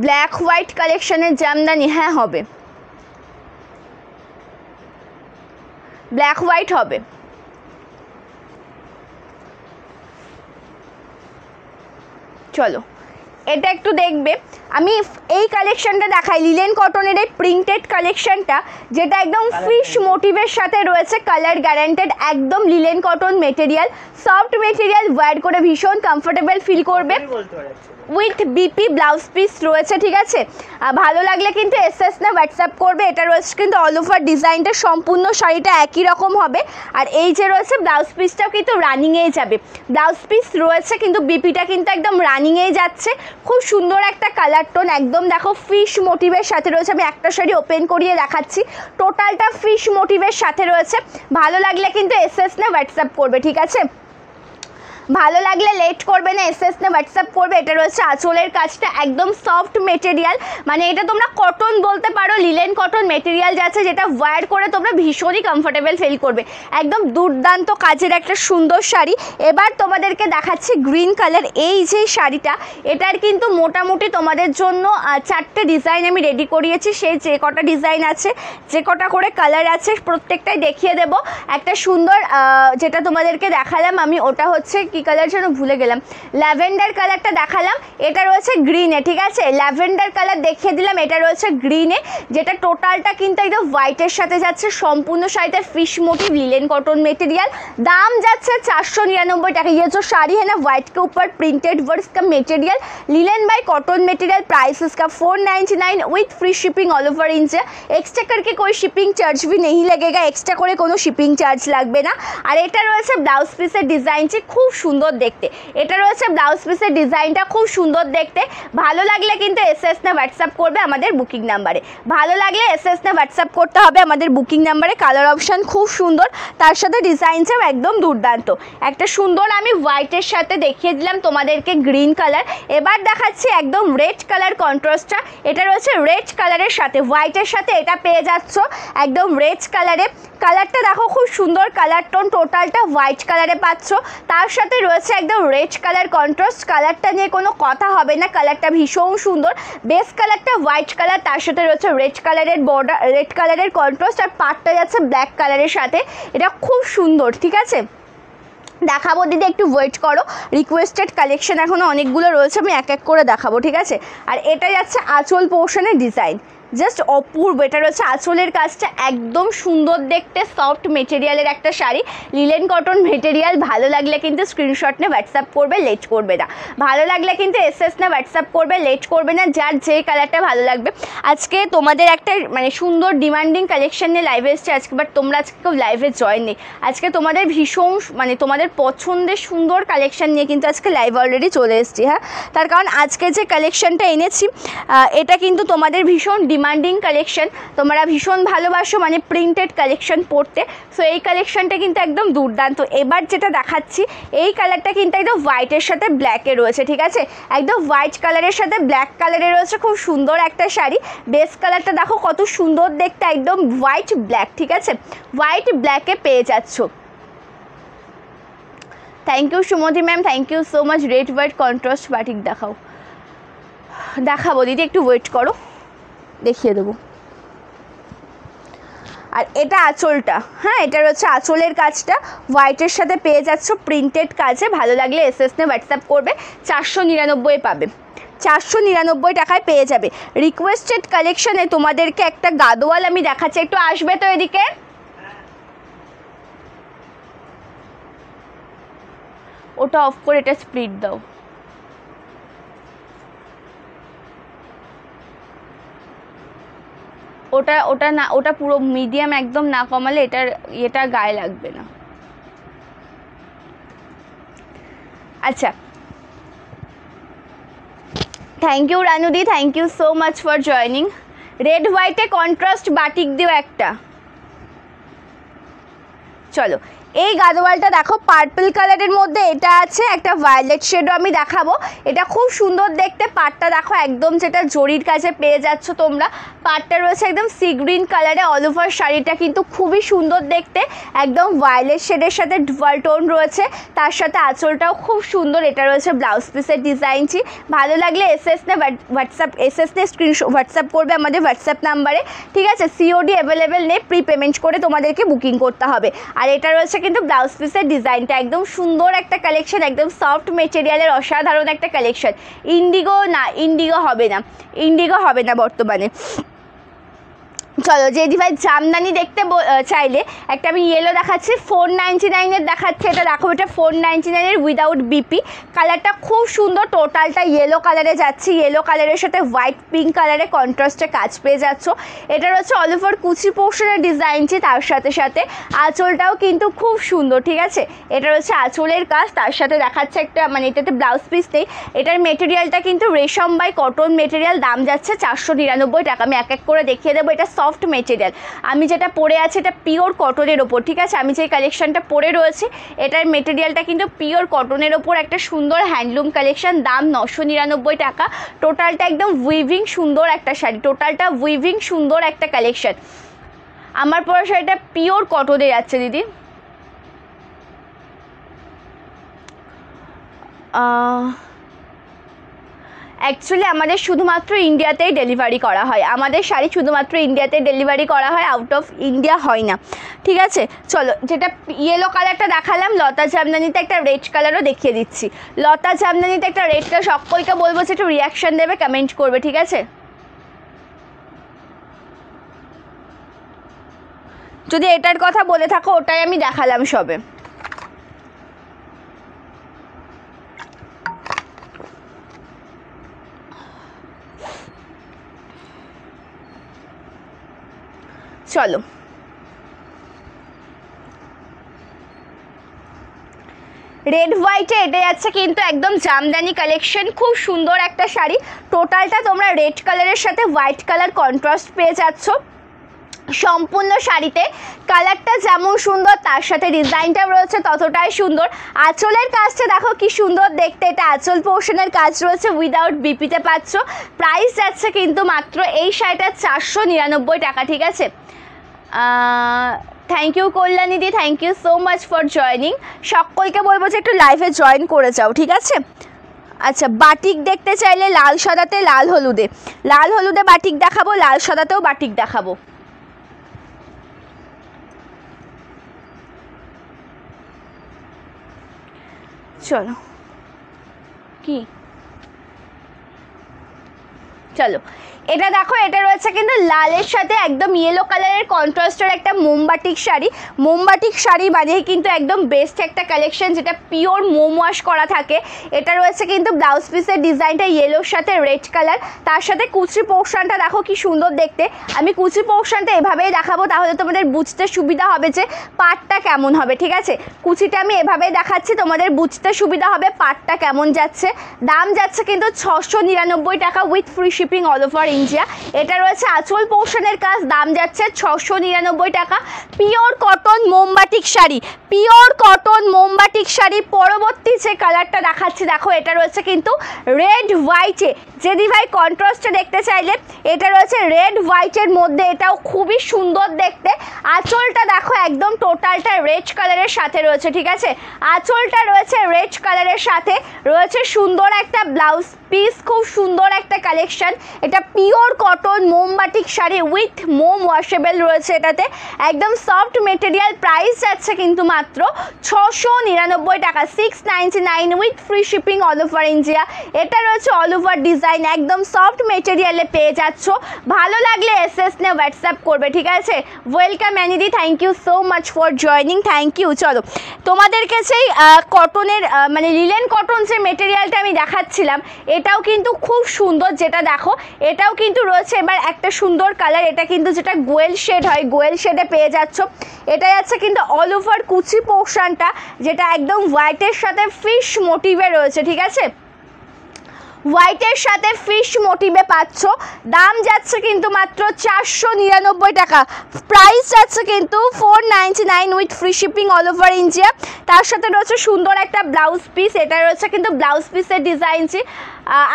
ব্ল্যাক হোয়াইট কালেকশনের জামদানি, হ্যাঁ হবে, ব্ল্যাক হোয়াইট হবে। চলো, এটা একটু দেখবে। আমি এই কালেকশনটা দেখাই, লিলেন কটনের এই প্রিন্টেড কালেকশনটা, যেটা একদম ফিশ মোটিভের সাথে রয়েছে, কালার গ্যারান্টেড, একদম linen cotton material, soft material, wear করে ভীষণ কমফোর্টেবল ফিল করবে। উইথ বিপি ব্লাউজ পিস রয়েছে, ঠিক আছে। ভালো লাগলে কিন্তু এসএস না হোয়াটসঅ্যাপ করবে। এটা রয়েছে কিন্তু অল ওভার ডিজাইনটা, সম্পূর্ণ শাড়িটা একই রকম হবে। আর এই যে রয়েছে ব্লাউজ পিসটাও কিন্তু রানিংয়েই যাবে, ব্লাউজ পিস রয়েছে কিন্তু বিপিটা কিন্তু একদম রানিংয়েই যাচ্ছে। খুব সুন্দর একটা কালার টোন, একদম দেখো ফিশ মোটিভের সাথে রয়েছে। আমি একটা শাড়ি ওপেন করিয়ে দেখাচ্ছি, টোটালটা ফিশ মোটিভের সাথে রয়েছে। ভালো লাগলে কিন্তু এসএস না হোয়াটসঅ্যাপ করবে, ঠিক আছে। ভালো লাগলে লেট করবে না, এসএস না হোয়াটসঅ্যাপ করবে। এটা রয়েছে আঁচলের কাজটা, একদম সফট মেটেরিয়াল, মানে এটা তোমরা কটন বলতে পারো, লিলেন কটন মেটেরিয়াল যাচ্ছে, যেটা ওয়্যার করে তোমরা ভীষণই কমফোর্টেবল ফিল করবে। একদম দুর্দান্ত কাজের একটা সুন্দর শাড়ি। এবার তোমাদেরকে দেখাচ্ছি গ্রিন কালার। এই যে শাড়িটা, এটার কিন্তু মোটামুটি তোমাদের জন্য 4টে ডিজাইন আমি রেডি করিয়েছি। সেই যে কটা ডিজাইন আছে, যে কটা করে কালার আছে, প্রত্যেকটাই দেখিয়ে দেব। একটা সুন্দর যেটা তোমাদেরকে দেখালাম আমি, ওটা হচ্ছে কি কালার যেন ভুলে গেলাম, ল্যাভেন্ডার কালারটা দেখালাম, এটা রয়েছে গ্রিনে, ঠিক আছে। ল্যাভেন্ডার কালার দেখিয়ে দিলাম, এটা রয়েছে গ্রিনে, যেটা টোটালটা কিন্তু একদম হোয়াইটের সাথে যাচ্ছে। সম্পূর্ণ শাড়িতে fish motif linen cotton material, दाम যাচ্ছে 499 টাকা। ये जो साड़ी है ना व्हाइट के ऊपर प्रिंटेड वर्क का material, linen bye cotton material, price इसका 499 with free shipping all over India. Extra करके कोई शिपिंग चार्ज भी नहीं लगेगा, एक्स्ट्रा করে কোনো শিপিং চার্জ লাগবে না। আর এটা রয়েছে ব্লাউজ পিসের ডিজাইনটি, খুব সুন্দর দেখতে। এটা রয়েছে ব্লাউজ পিসের ডিজাইনটা, খুব সুন্দর দেখতে। ভালো লাগলে কিন্তু এসএস না হোয়াটসঅ্যাপ করবে আমাদের বুকিং নাম্বারে। ভালো লাগলে এসএস না হোয়াটসঅ্যাপ করতে হবে আমাদের বুকিং নাম্বারে। কালার অপশান খুব সুন্দর, তার সাথে ডিজাইনটাও একদম দুর্দান্ত। একটা সুন্দর আমি হোয়াইটের সাথে দেখিয়ে দিলাম তোমাদেরকে গ্রিন কালার। এবার দেখাচ্ছি একদম রেড কালার কন্ট্রাস্টটা। এটা রয়েছে রেড কালারের সাথে, হোয়াইটের সাথে এটা পেয়ে যাচ্ছ একদম রেড কালারে। কালারটা দেখো খুব সুন্দর কালার টোন, টোটালটা হোয়াইট কালারে পাচ্ছ, তার সাথে রয়েছে একদম রেড কালার কন্ট্রাস্ট। কালারটা নিয়ে কোনো কথা হবে না, কালারটা ভীষণ সুন্দর। বেস কালারটা হোয়াইট কালার, তার সাথে রয়েছে রেড কালারের বর্ডার, রেড কালারের কন্ট্রাস্ট, আর পাটটা যাচ্ছে ব্ল্যাক কালারের সাথে। এটা খুব সুন্দর, ঠিক আছে। দেখাবো দিদি, একটু ওয়েট করো। রিকোয়েস্টেড কালেকশন এখনও অনেকগুলো রয়েছে, আমি এক এক করে দেখাবো, ঠিক আছে। আর এটা যাচ্ছে আঁচল পোর্শনের ডিজাইন, জাস্ট অপূর্ব। এটা রয়েছে আঁচলের কাজটা, একদম সুন্দর দেখতে, সফট মেটেরিয়ালের একটা শাড়ি, লিলেন কটন মেটেরিয়াল। ভালো লাগলে কিন্তু স্ক্রিনশট নিয়ে হোয়াটসঅ্যাপ করবে, লেট করবে না। ভালো লাগলে কিন্তু এসএস না হোয়াটসঅ্যাপ করবে, লেট করবে না। যার যে কালারটা ভালো লাগবে। আজকে তোমাদের একটা মানে সুন্দর ডিমান্ডিং কালেকশন নিয়ে লাইভে এসছে আজকে, বাট তোমরা আজকে কেউ লাইভে জয়েন নেই। আজকে তোমাদের ভীষণ মানে তোমাদের পছন্দের সুন্দর কালেকশন নিয়ে কিন্তু আজকে লাইভ অলরেডি চলে এসেছি। হ্যাঁ, তার কারণ আজকে যে কালেকশনটা এনেছি এটা কিন্তু তোমাদের ভীষণ ডিমান্ডিং কালেকশন, তোমরা ভীষণ ভালোবাসো মানে প্রিন্টেড কালেকশন পরতে। সো এই কালেকশনটা কিন্তু একদম দুর্দান্ত। এবার যেটা দেখাচ্ছি এই কালারটা কিন্তু একদম হোয়াইটের সাথে ব্ল্যাকে রয়েছে, ঠিক আছে। একদম হোয়াইট কালারের সাথে ব্ল্যাক কালারে রয়েছে, খুব সুন্দর একটা শাড়ি। বেস কালারটা দেখো কত সুন্দর দেখতে, একদম হোয়াইট ব্ল্যাক, ঠিক আছে। হোয়াইট ব্ল্যাকে পেয়ে যাচ্ছ। Thank you Sumati ma'am, thank you so much. Red white contrast batik দেখাও, দেখাবো দিদি, একটু ওয়েট করো, দেখিয়ে দেবো। আর এটা আঁচলটা, হ্যাঁ এটা রয়েছে আঁচলের কাজটা, হোয়াইটের সাথে পেয়ে যাচ্ছ প্রিন্টেড কাজে। ভালো লাগলে এসএস নিয়ে হোয়াটসঅ্যাপ করবে, 499 পাবে, 499 টাকায় পেয়ে যাবে। রিকোয়েস্টেড কালেকশনে তোমাদেরকে একটা গাদোয়াল আমি দেখাচ্ছি, একটু আসবে তো এদিকে। ওটা অফ করে এটা স্প্লিট দাও। ওটা না, ওটা পুরো মিডিয়াম একদম না কমালে এটা গায়ে লাগবে না। আচ্ছা, থ্যাংক ইউ রানুদি, thank you so much for joining. Red হোয়াইটে কন্ট্রাস্ট বাটিক দিও একটা। চলো, এই গাদোয়ালটা দেখো পার্পল কালারের মধ্যে এটা আছে, একটা ভায়োলেট শেডও আমি দেখাবো। এটা খুব সুন্দর দেখতে, পাটটা দেখো একদম যেটা জরির কাছে পেয়ে যাচ্ছ তোমরা। পাটটা রয়েছে একদম সি গ্রিন কালারে, অল ওভার শাড়িটা কিন্তু খুবই সুন্দর দেখতে, একদম ভায়োলেট শেডের সাথে ডুয়াল টোন রয়েছে, তার সাথে আঁচলটাও খুব সুন্দর। এটা রয়েছে ব্লাউজ পিসের ডিজাইনটি। ভালো লাগলে এসএস নে স্ক্রিনশট হোয়াটসঅ্যাপ করবে আমাদের হোয়াটসঅ্যাপ নাম্বারে, ঠিক আছে। সিওডি অ্যাভেলেবেল নেই, প্রি পেমেন্ট করে তোমাদেরকে বুকিং করতে হবে। আর এটা রয়েছে কিন্তু ব্লাউজ পিসের ডিজাইনটা, একদম সুন্দর একটা কালেকশন, একদম সফট মেটেরিয়ালের অসাধারণ একটা কালেকশন। ইন্ডিগো না, ইন্ডিগো হবে না, ইন্ডিগো হবে না বর্তমানে। চলো যেদি ভাই জামদানি দেখতে চাইলে একটা আমি ইয়েলো দেখাচ্ছি, 499 দেখাচ্ছে। এটা দেখো, এটা 499 উইদাউট বিপি। কালারটা খুব সুন্দর, টোটালটা ইয়েলো কালারে যাচ্ছে। ইয়েলো কালারের সাথে হোয়াইট পিঙ্ক কালারে কন্ট্রাস্টে কাজ পেয়ে যাচ্ছ। এটার হচ্ছে অল ওভার কুচি পোর্শনের ডিজাইনটি, তার সাথে সাথে আঁচলটাও কিন্তু খুব সুন্দর, ঠিক আছে। এটার হচ্ছে আঁচলের কাজ, তার সাথে দেখাচ্ছে একটা মানে এটাতে ব্লাউজ পিস নেই। এটার মেটেরিয়ালটা কিন্তু রেশম বাই কটন মেটেরিয়াল, দাম যাচ্ছে 499 টাকা। আমি এক এক করে দেখিয়ে দেবো। এটা সফট মেটেরিয়াল, আমি যেটা পরে আছি এটা পিওর কটনের ওপর, ঠিক আছে। আমি যে কালেকশনটা পরে রয়েছি এটার মেটেরিয়ালটা কিন্তু পিওর কটনের ওপর, একটা সুন্দর হ্যান্ডলুম কালেকশন, দাম 999 টাকা। টোটালটা একদম উইভিং সুন্দর একটা শাড়ি, টোটালটা উইভিং সুন্দর একটা কালেকশন। আমার পরা শাড়িটা পিওর কটনে যাচ্ছে দিদি। অ্যাকচুয়ালি আমাদের শুধুমাত্র ইন্ডিয়াতেই ডেলিভারি করা হয়, আমাদের শাড়ি শুধুমাত্র ইন্ডিয়াতে ডেলিভারি করা হয়, আউট অফ ইন্ডিয়া হয় না, ঠিক আছে। চলো যেটা ইয়েলো কালারটা দেখালাম, লতা জামদানিতে একটা রেড কালারও দেখিয়ে দিচ্ছি। লতা জামদানিতে একটা রেড কালার, সকলকে বলবো যে একটু রিয়াকশান দেবে, কমেন্ট করবে, ঠিক আছে। যদি এটার কথা বলে থাকো ওটাই আমি দেখালাম সবে। চলো রেড হোয়াইটে এটা যাচ্ছে কিন্তু একদম জামদানি কালেকশন, খুব সুন্দর একটা শাড়ি। টোটালটা তোমরা রেড কালারের সাথে হোয়াইট কালার কন্ট্রাস্ট পেয়ে যাচ্ছ সম্পূর্ণ শাড়িতে। কালারটা যেমন সুন্দর তার সাথে ডিজাইনটা রয়েছে ততটাই সুন্দর। আঁচলের কাজটা দেখো কি সুন্দর দেখতে, এটা আঁচল পোর্শনের কাজ রয়েছে, উইদাউট বিপিতে পাচ্ছ। প্রাইস যাচ্ছে কিন্তু মাত্র এই শাড়িটা 499 টাকা, ঠিক আছে। Thank you Kalyani the, thank you so much for joining. সকলকে বলবো যে একটু লাইভে জয়েন করে যাও, ঠিক আছে। আচ্ছা বাটিক দেখতে চাইলে লাল সাদাতে লাল হলুদে, লাল হলুদে বাটিক দেখাবো, লাল সাদাতেও বাটিক দেখাবো। চলো কি চলো এটা দেখো, এটা রয়েছে কিন্তু লালের সাথে একদম ইয়েলো কালারের কন্ট্রাস্টের একটা মোমবাটিক শাড়ি। মোমবাটিক শাড়ি বানিয়ে কিন্তু একদম বেস্ট একটা কালেকশন, যেটা পিওর মোম ওয়াশ করা থাকে। এটা রয়েছে কিন্তু ব্লাউজ পিসের ডিজাইনটা ইয়েলোর সাথে রেড কালার, তার সাথে কুচি পোর্শনটা দেখো কি সুন্দর দেখতে। আমি কুচি পোর্শনটা এভাবেই দেখাবো, তাহলে তোমাদের বুঝতে সুবিধা হবে যে পাটটা কেমন হবে, ঠিক আছে। কুচিটা আমি এভাবেই দেখাচ্ছি, তোমাদের বুঝতে সুবিধা হবে পাটটা কেমন যাচ্ছে। দাম যাচ্ছে কিন্তু 699 টাকা with free shipping all over India. এটা রয়েছে আঁচল পোর্শনের কাজ, দাম যাচ্ছে 699 টাকা। পিওর কটন মোমবাটিক শাড়ি, পিওর কটন মোমবাটিক শাড়ি। পরবর্তী যে কালারটা দেখাচ্ছি দেখো, এটা রয়েছে কিন্তু রেড হোয়াইটে। যদি ভাই কন্ট্রাস্টে দেখতে চাইলে এটা রয়েছে রেড হোয়াইটের মধ্যে, এটাও খুবই সুন্দর দেখতে। আঁচলটা দেখো একদম টোটালটা রেড কালারের সাথে রয়েছে, ঠিক আছে। আঁচলটা রয়েছে রেড কালারের সাথে, রয়েছে সুন্দর একটা ব্লাউজ পিস, খুব সুন্দর একটা কালেকশন। এটা পিওর কটন মোমবাটিক শাড়ি উইথ মোম ওয়াশেবল রয়েছে, এটাতে একদম সফট মেটেরিয়াল। প্রাইস যাচ্ছে কিন্তু মাত্র 699 টাকা, 699 with free shipping all over India. এটা রয়েছে অল ওভার ডিজাইন, একদম সফট মেটেরিয়ালে পেয়ে যাচ্ছ। ভালো লাগলে এসএস নে হোয়াটসঅ্যাপ করবে, ঠিক আছে। ওয়েলকাম অ্যানিদি, thank you so much for joining, thank you. চলো তোমাদেরকে সেই কটনের মানে লিলেন কটন যে মেটেরিয়ালটা আমি দেখাচ্ছিলাম, এটাও কিন্তু খুব সুন্দর, যেটা দেখো এটাও কিন্তু রয়েছে এবার একটা সুন্দর কালার। এটা কিন্তু যেটা গোয়েল শেড হয়, গোয়েল শেডে পেয়ে যাচ্ছ। এটা যাচ্ছে কিন্তু অল ওভার কুচি পোর্শনটা, যেটা একদম হোয়াইটের সাথে ফিশ মোটিভে রয়েছে, ঠিক আছে। হোয়াইটের সাথে ফিশ মোটিভে পাচ্ছ। দাম যাচ্ছে কিন্তু মাত্র 499 টাকা, প্রাইস যাচ্ছে কিন্তু 499 with free shipping all over India. তার সাথে রয়েছে সুন্দর একটা ব্লাউজ পিস, এটা রয়েছে কিন্তু ব্লাউজ পিসের ডিজাইনটি।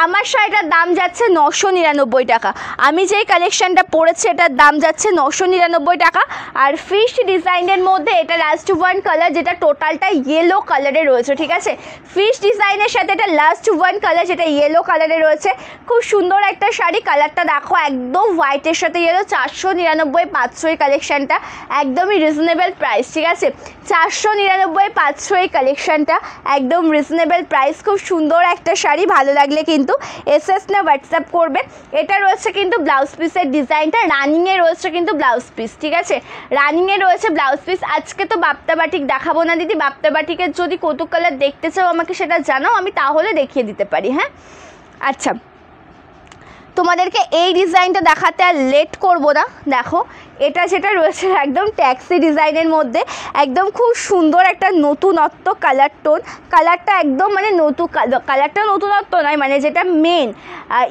আমার শাড়িটার দাম যাচ্ছে 999 টাকা। আমি যেই কালেকশানটা পরেছি এটার দাম যাচ্ছে 999 টাকা। আর ফিশ ডিজাইনের মধ্যে এটা লাস্ট ওয়ান কালার, যেটা টোটালটা ইয়েলো কালারে রয়েছে, ঠিক আছে। ফিশ ডিজাইনের সাথে এটা লাস্ট ওয়ান কালার, যেটা ইয়েলো ইয়েলো কালারে রয়েছে, খুব সুন্দর একটা শাড়ি। কালারটা দেখো একদম হোয়াইটের সাথে ইয়েলো। 499 500 এই কালেকশানটা, একদমই রিজনেবল প্রাইস, ঠিক আছে। 499 500 এই কালেকশানটা, একদম রিজনেবল প্রাইস। খুব সুন্দর একটা শাড়ি, ভালো লাগলে কিন্তু এসএস না হোয়াটসঅ্যাপ করবে। এটা রয়েছে কিন্তু ব্লাউজ পিসের ডিজাইনটা, রানিংয়ে রয়েছে কিন্তু ব্লাউজ পিস, ঠিক আছে, রানিংয়ে রয়েছে ব্লাউজ পিস। আজকে তো বাপ্তা বাটিক দেখাবো না দিদি, বাপ্তা বাটিকের যদি কৌতুক কালার দেখতে চাও আমাকে সেটা জানাও, আমি তাহলে দেখিয়ে দিতে পারি। হ্যাঁ, আচ্ছা, তোমাদেরকে এই ডিজাইনটা দেখাতে আর লেট করবো না। দেখো এটা যেটা রয়েছে একদম ট্যাক্সি ডিজাইনের মধ্যে, একদম খুব সুন্দর একটা নতুনত্ব কালার টোন। কালারটা একদম মানে কালারটা নতুনত্ব নয়, মানে যেটা মেন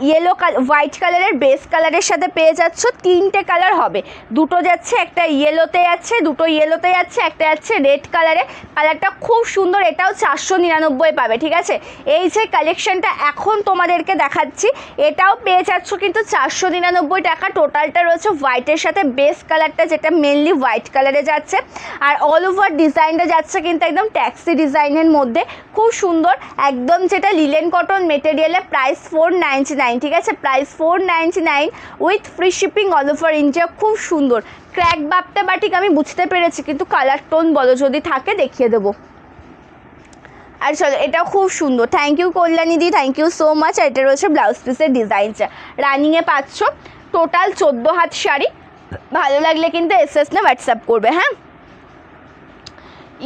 ইয়েলো হোয়াইট কালারের বেস কালারের সাথে পেয়ে যাচ্ছ। 3টে কালার হবে, দুটো যাচ্ছে, একটা ইয়েলোতে যাচ্ছে, দুটো ইয়েলোতে যাচ্ছে, একটা যাচ্ছে রেড কালারে। কালারটা খুব সুন্দর, এটাও 499 পাবে, ঠিক আছে। এই যে কালেকশনটা এখন তোমাদেরকে দেখাচ্ছি, এটাও পেয়ে যাচ্ছ কিন্তু 499 টাকা। টোটালটা রয়েছে হোয়াইটের সাথে বেস কালারটা, যেটা মেনলি হোয়াইট কালারে যাচ্ছে, আর অল ওভার ডিজাইনটা যাচ্ছে কিন্তু একদম ট্যাক্সি ডিজাইনের মধ্যে, খুব সুন্দর একদম, যেটা লিলেন কটন মেটেরিয়ালে। প্রাইস 499, ঠিক আছে, price 499 with free shipping all over India. খুব সুন্দর ক্র্যাক বাপ্তা বাটিক আমি বুঝতে পেরেছি, কিন্তু কালার টোন বলো যদি থাকে দেখিয়ে দেবো। আর চলো, এটাও খুব সুন্দর। Thank you Kalyani the, thank you so much. আর এটা রয়েছে ব্লাউজ পিসের ডিজাইনটা, রানিংয়ে পাচ্ছ। টোটাল 14 হাত শাড়ি, ভালো লাগলে কিন্তু এসএস না হোয়াটসঅ্যাপ করবে। হ্যাঁ,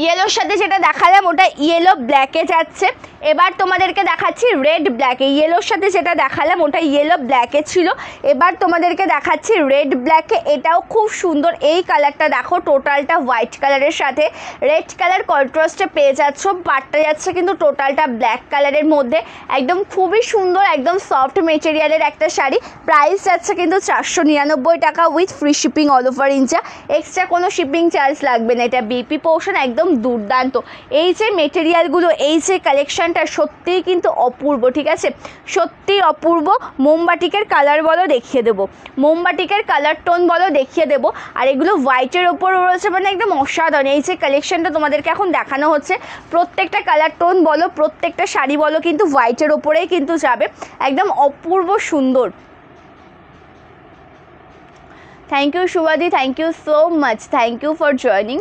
ইয়েলোর সাথে যেটা দেখালাম ওটা ইয়েলো ব্ল্যাকে যাচ্ছে। এবার তোমাদেরকে দেখাচ্ছি রেড ব্ল্যাকে। ইয়েলোর সাথে যেটা দেখালাম ওটা ইয়েলো ব্ল্যাকে ছিল, এবার তোমাদেরকে দেখাচ্ছি রেড ব্ল্যাকে। এটাও খুব সুন্দর, এই কালারটা দেখো, টোটালটা হোয়াইট কালারের সাথে রেড কালার কন্ট্রাস্টে পেয়ে যাচ্ছ। পাটটা যাচ্ছে কিন্তু টোটালটা ব্ল্যাক কালারের মধ্যে, একদম খুবই সুন্দর, একদম সফট মেটেরিয়ালের একটা শাড়ি। প্রাইস যাচ্ছে কিন্তু 499 টাকা with free shipping all over India. Extra কোনো শিপিং চার্জ লাগবে না। এটা বিপি পোর্শন, একদম দুর্দান্ত। এই যে মেটেরিয়ালগুলো, এই যে কালেকশনটা সত্যিই কিন্তু অপূর্ব, ঠিক আছে, সত্যি অপূর্ব। মোমবাটিকের কালার বলো দেখিয়ে দেবো, মোমবাটিকের কালার টোন বলো দেখিয়ে দেবো। আর এগুলো হোয়াইটের ওপর রয়েছে, মানে একদম অসাধারণ। এই যে কালেকশনটা তোমাদেরকে এখন দেখানো হচ্ছে, প্রত্যেকটা কালার টোন বলো, প্রত্যেকটা শাড়ি বলো কিন্তু হোয়াইটের ওপরেই কিন্তু যাবে, একদম অপূর্ব সুন্দর। থ্যাংক ইউ শুভাদি, thank you so much, thank you for joining.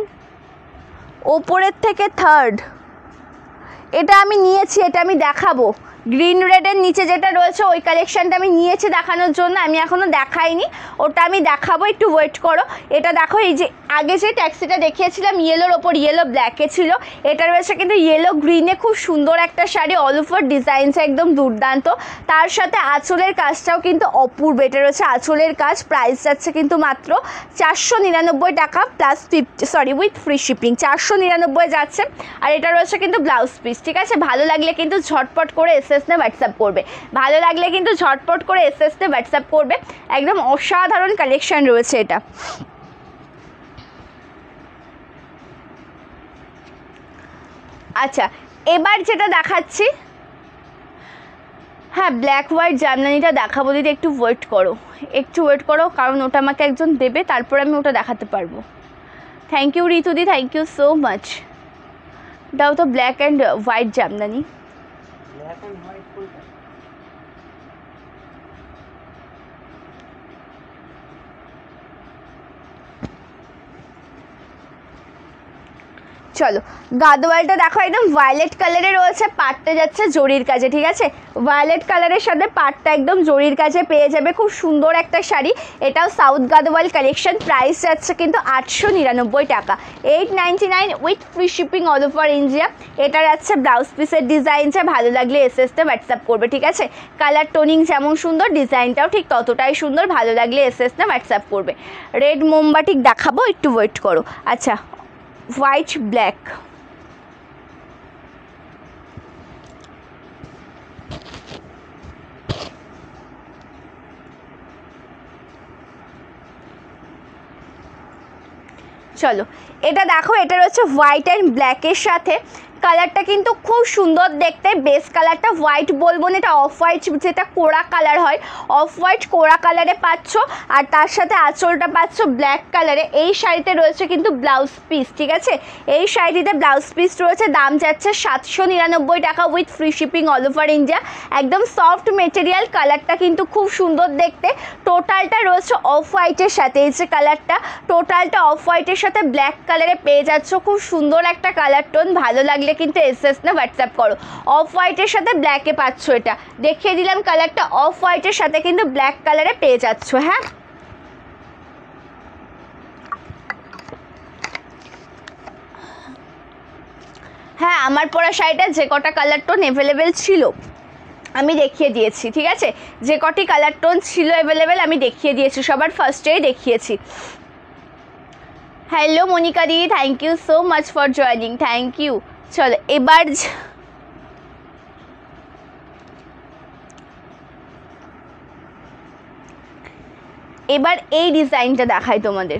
ওপরের থেকে থার্ড, এটা আমি নিয়েছি, এটা আমি দেখাবো। গ্রিন রেডের নিচে যেটা রয়েছে ওই কালেকশানটা আমি নিয়েছি দেখানোর জন্য, আমি এখনও দেখাইনি, ওটা আমি দেখাবো, একটু ওয়েট করো। এটা দেখো, এই যে আগে যে ট্যাক্সিটা দেখিয়েছিলাম ইয়েলোর ওপর ইয়েলো ব্ল্যাকে ছিল, এটা রয়েছে কিন্তু ইয়েলো গ্রিনে। খুব সুন্দর একটা শাড়ি, অল ওভার ডিজাইনটা একদম দুর্দান্ত। তার সাথে আঁচলের কাজটাও কিন্তু অপূর্ব, এটা রয়েছে আঁচলের কাজ। প্রাইস যাচ্ছে কিন্তু মাত্র 499 টাকা প্লাস 50 উইথ ফ্রি শিপিং, 499 যাচ্ছে। আর এটা রয়েছে কিন্তু ব্লাউজ পিস, ঠিক আছে। ভালো লাগলে কিন্তু ঝটপট করে এসএস না হোয়াটসঅ্যাপ করবে, ভালো লাগলে কিন্তু ঝটপট করে এসএস না হোয়াটসঅ্যাপ করবে। একদম অসাধারণ কালেকশন রয়েছে এটা। আচ্ছা, এবার যেটা দেখাচ্ছি, হ্যাঁ ব্ল্যাক হোয়াইট জামদানিটা দেখাবো দিদি, একটু ওয়েট করো, একটু ওয়েট করো, কারণ ওটা আমাকে একজন দেবে, তারপর আমি ওটা দেখাতে পারবো। থ্যাংক ইউ ঋতুদি, থ্যাংক ইউ সো মাচ। দাও তো ব্ল্যাক অ্যান্ড হোয়াইট জামদানি। চলো, গাদোয়ালটা দেখো, একদম ভায়োলেট কালারে রয়েছে, পাটটা যাচ্ছে জরির কাজে, ঠিক আছে। ভায়োলেট কালারের সাথে পাটটা একদম জরির কাজে পেয়ে যাবে, খুব সুন্দর একটা শাড়ি। এটাও সাউথ গাদোয়াল কালেকশন। প্রাইস যাচ্ছে কিন্তু 899 টাকা, 899 with free shipping all over India. এটা যাচ্ছে ব্লাউজ পিসের ডিজাইনটা, ভালো লাগলে এসএসতে হোয়াটসঅ্যাপ করবে, ঠিক আছে। কালার টোনিং যেমন সুন্দর, ডিজাইনটাও ঠিক ততটাই সুন্দর, ভালো লাগলে এসএসতে হোয়াটসঅ্যাপ করবে। রেড মোমবাটিক দেখাবো, একটু ওয়েট করো। আচ্ছা, হোয়াইট ব্ল্যাক, চলো এটা দেখো, এটা হচ্ছে হোয়াইট অ্যান্ড ব্ল্যাকের সাথে, কালারটা কিন্তু খুব সুন্দর দেখতে, বেস কালারটা হোয়াইট বলবো না, এটা অফ হোয়াইট যেটা কোড়া কালার হয়, অফ হোয়াইট কোড়া কালারে পাচ্ছ। আর তার সাথে আঁচলটা পাচ্ছ ব্ল্যাক কালারে। এই শাড়িতে রয়েছে কিন্তু ব্লাউজ পিস, ঠিক আছে, এই শাড়িটিতে ব্লাউজ পিস রয়েছে। দাম যাচ্ছে 799 টাকা with free shipping all over India. একদম সফট মেটেরিয়াল, কালারটা কিন্তু খুব সুন্দর দেখতে। টোটালটা রয়েছে অফ হোয়াইটের সাথে, এই যে কালারটা টোটালটা অফ হোয়াইটের সাথে ব্ল্যাক কালারে পেয়ে যাচ্ছ। খুব সুন্দর একটা কালার টোন, ভালো লাগলে কিন্তু এসএস না হোয়াটসঅ্যাপ করো। অফ হোয়াইটের সাথে ব্ল্যাকে পাচ্ছ, এটা দেখিয়ে দিলাম কালারটা, অফ হোয়াইটের সাথে কিন্তু ব্ল্যাক কালারে পেয়ে যাচ্ছ। হ্যাঁ, হ্যাঁ, আমার পরা শাড়িটা যে কটা কালার টোন অ্যাভেলেবেল ছিল আমি দেখিয়ে দিয়েছি, ঠিক আছে, যে কটি কালার টোন ছিল অ্যাভেলেবেল আমি দেখিয়ে দিয়েছি, সবার ফার্স্টেই দেখিয়েছি। হ্যালো মনিকা দি, thank you so much for joining, thank you. চলো এবার এই ডিজাইনটা দেখাই তোমাদের।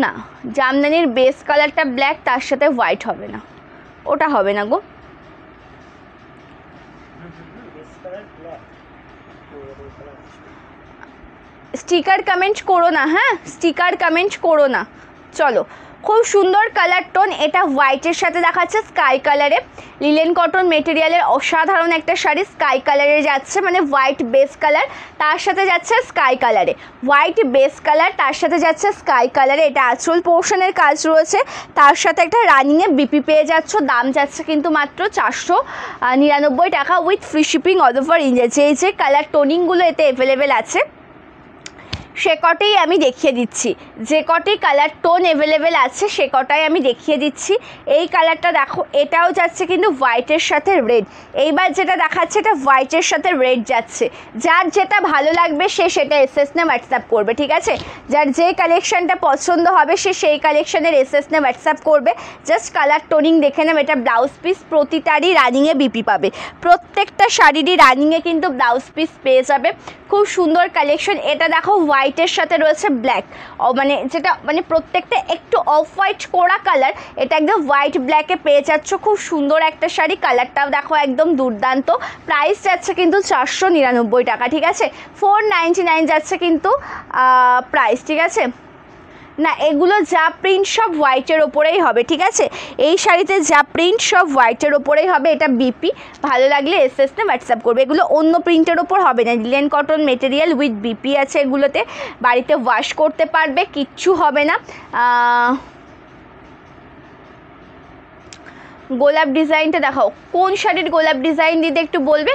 না, জামদানির বেস কালারটা ব্ল্যাক, তার সাথে হোয়াইট হবে না, ওটা হবে না গো। স্টিকার কমেন্ট করো না, হ্যাঁ স্টিকার কমেন্ট করো না। চলো, খুব সুন্দর কালার টোন, এটা হোয়াইটের সাথে দেখাচ্ছে স্কাই কালারে, লিলেন কটন মেটেরিয়ালের অসাধারণ একটা শাড়ি। স্কাই কালারে যাচ্ছে, মানে হোয়াইট বেস কালার তার সাথে যাচ্ছে স্কাই কালারে, হোয়াইট বেস কালার তার সাথে যাচ্ছে স্কাই কালারে। এটা আঁচল পোর্শনের কাজ রয়েছে, তার সাথে একটা রানিংয়ে বিপি পেয়ে যাচ্ছ। দাম যাচ্ছে কিন্তু মাত্র 499 টাকা with free shipping all over India. যে কালার টোনিংগুলো এতে অ্যাভেলেবেল আছে সে কটাই আমি দেখিয়ে দিচ্ছি, যে কটি কালার টোন অ্যাভেলেবেল আছে সে কটাই আমি দেখিয়ে দিচ্ছি। এই কালারটা দেখো, এটাও যাচ্ছে কিন্তু হোয়াইটের সাথে রেড। এইবার যেটা দেখাচ্ছে এটা হোয়াইটের সাথে রেড যাচ্ছে। যার যেটা ভালো লাগবে সে সেটা এসএস নে হোয়াটসঅ্যাপ করবে, ঠিক আছে, যার যে কালেকশানটা পছন্দ হবে সে সেই কালেকশানের এসএস নে হোয়াটসঅ্যাপ করবে। জাস্ট কালার টোনিং দেখে নেব। এটা ব্লাউজ পিস প্রতিটারই রানিংয়ে বিপি পাবে, প্রত্যেকটা শাড়িরই রানিংয়ে কিন্তু ব্লাউজ পিস পেয়ে যাবে। খুব সুন্দর কালেকশন। এটা দেখো হোয়াইটের সাথে রয়েছে ব্ল্যাক, মানে যেটা মানে প্রত্যেকটা একটু অফ হোয়াইট কোড়া কালার, এটা একদম হোয়াইট ব্ল্যাকে পেয়ে যাচ্ছ। খুব সুন্দর একটা শাড়ি, কালারটাও দেখো একদম দুর্দান্ত। প্রাইস যাচ্ছে কিন্তু 499 টাকা, ঠিক আছে, 499 যাচ্ছে কিন্তু প্রাইস, ঠিক আছে। না, এগুলো যা প্রিন্ট সব হোয়াইটের ওপরেই হবে, ঠিক আছে, এই শাড়িতে যা প্রিন্ট সব হোয়াইটের ওপরেই হবে। এটা বিপি, ভালো লাগলে এসএস নে হোয়াটসঅ্যাপ করবে। এগুলো অন্য প্রিন্টের ওপর হবে না, linen cotton material with BP আছে এগুলোতে, বাড়িতে ওয়াশ করতে পারবে, কিচ্ছু হবে না। গোলাপ ডিজাইনটা দেখাও, কোন শাড়ির গোলাপ ডিজাইন দিতে একটু বলবে,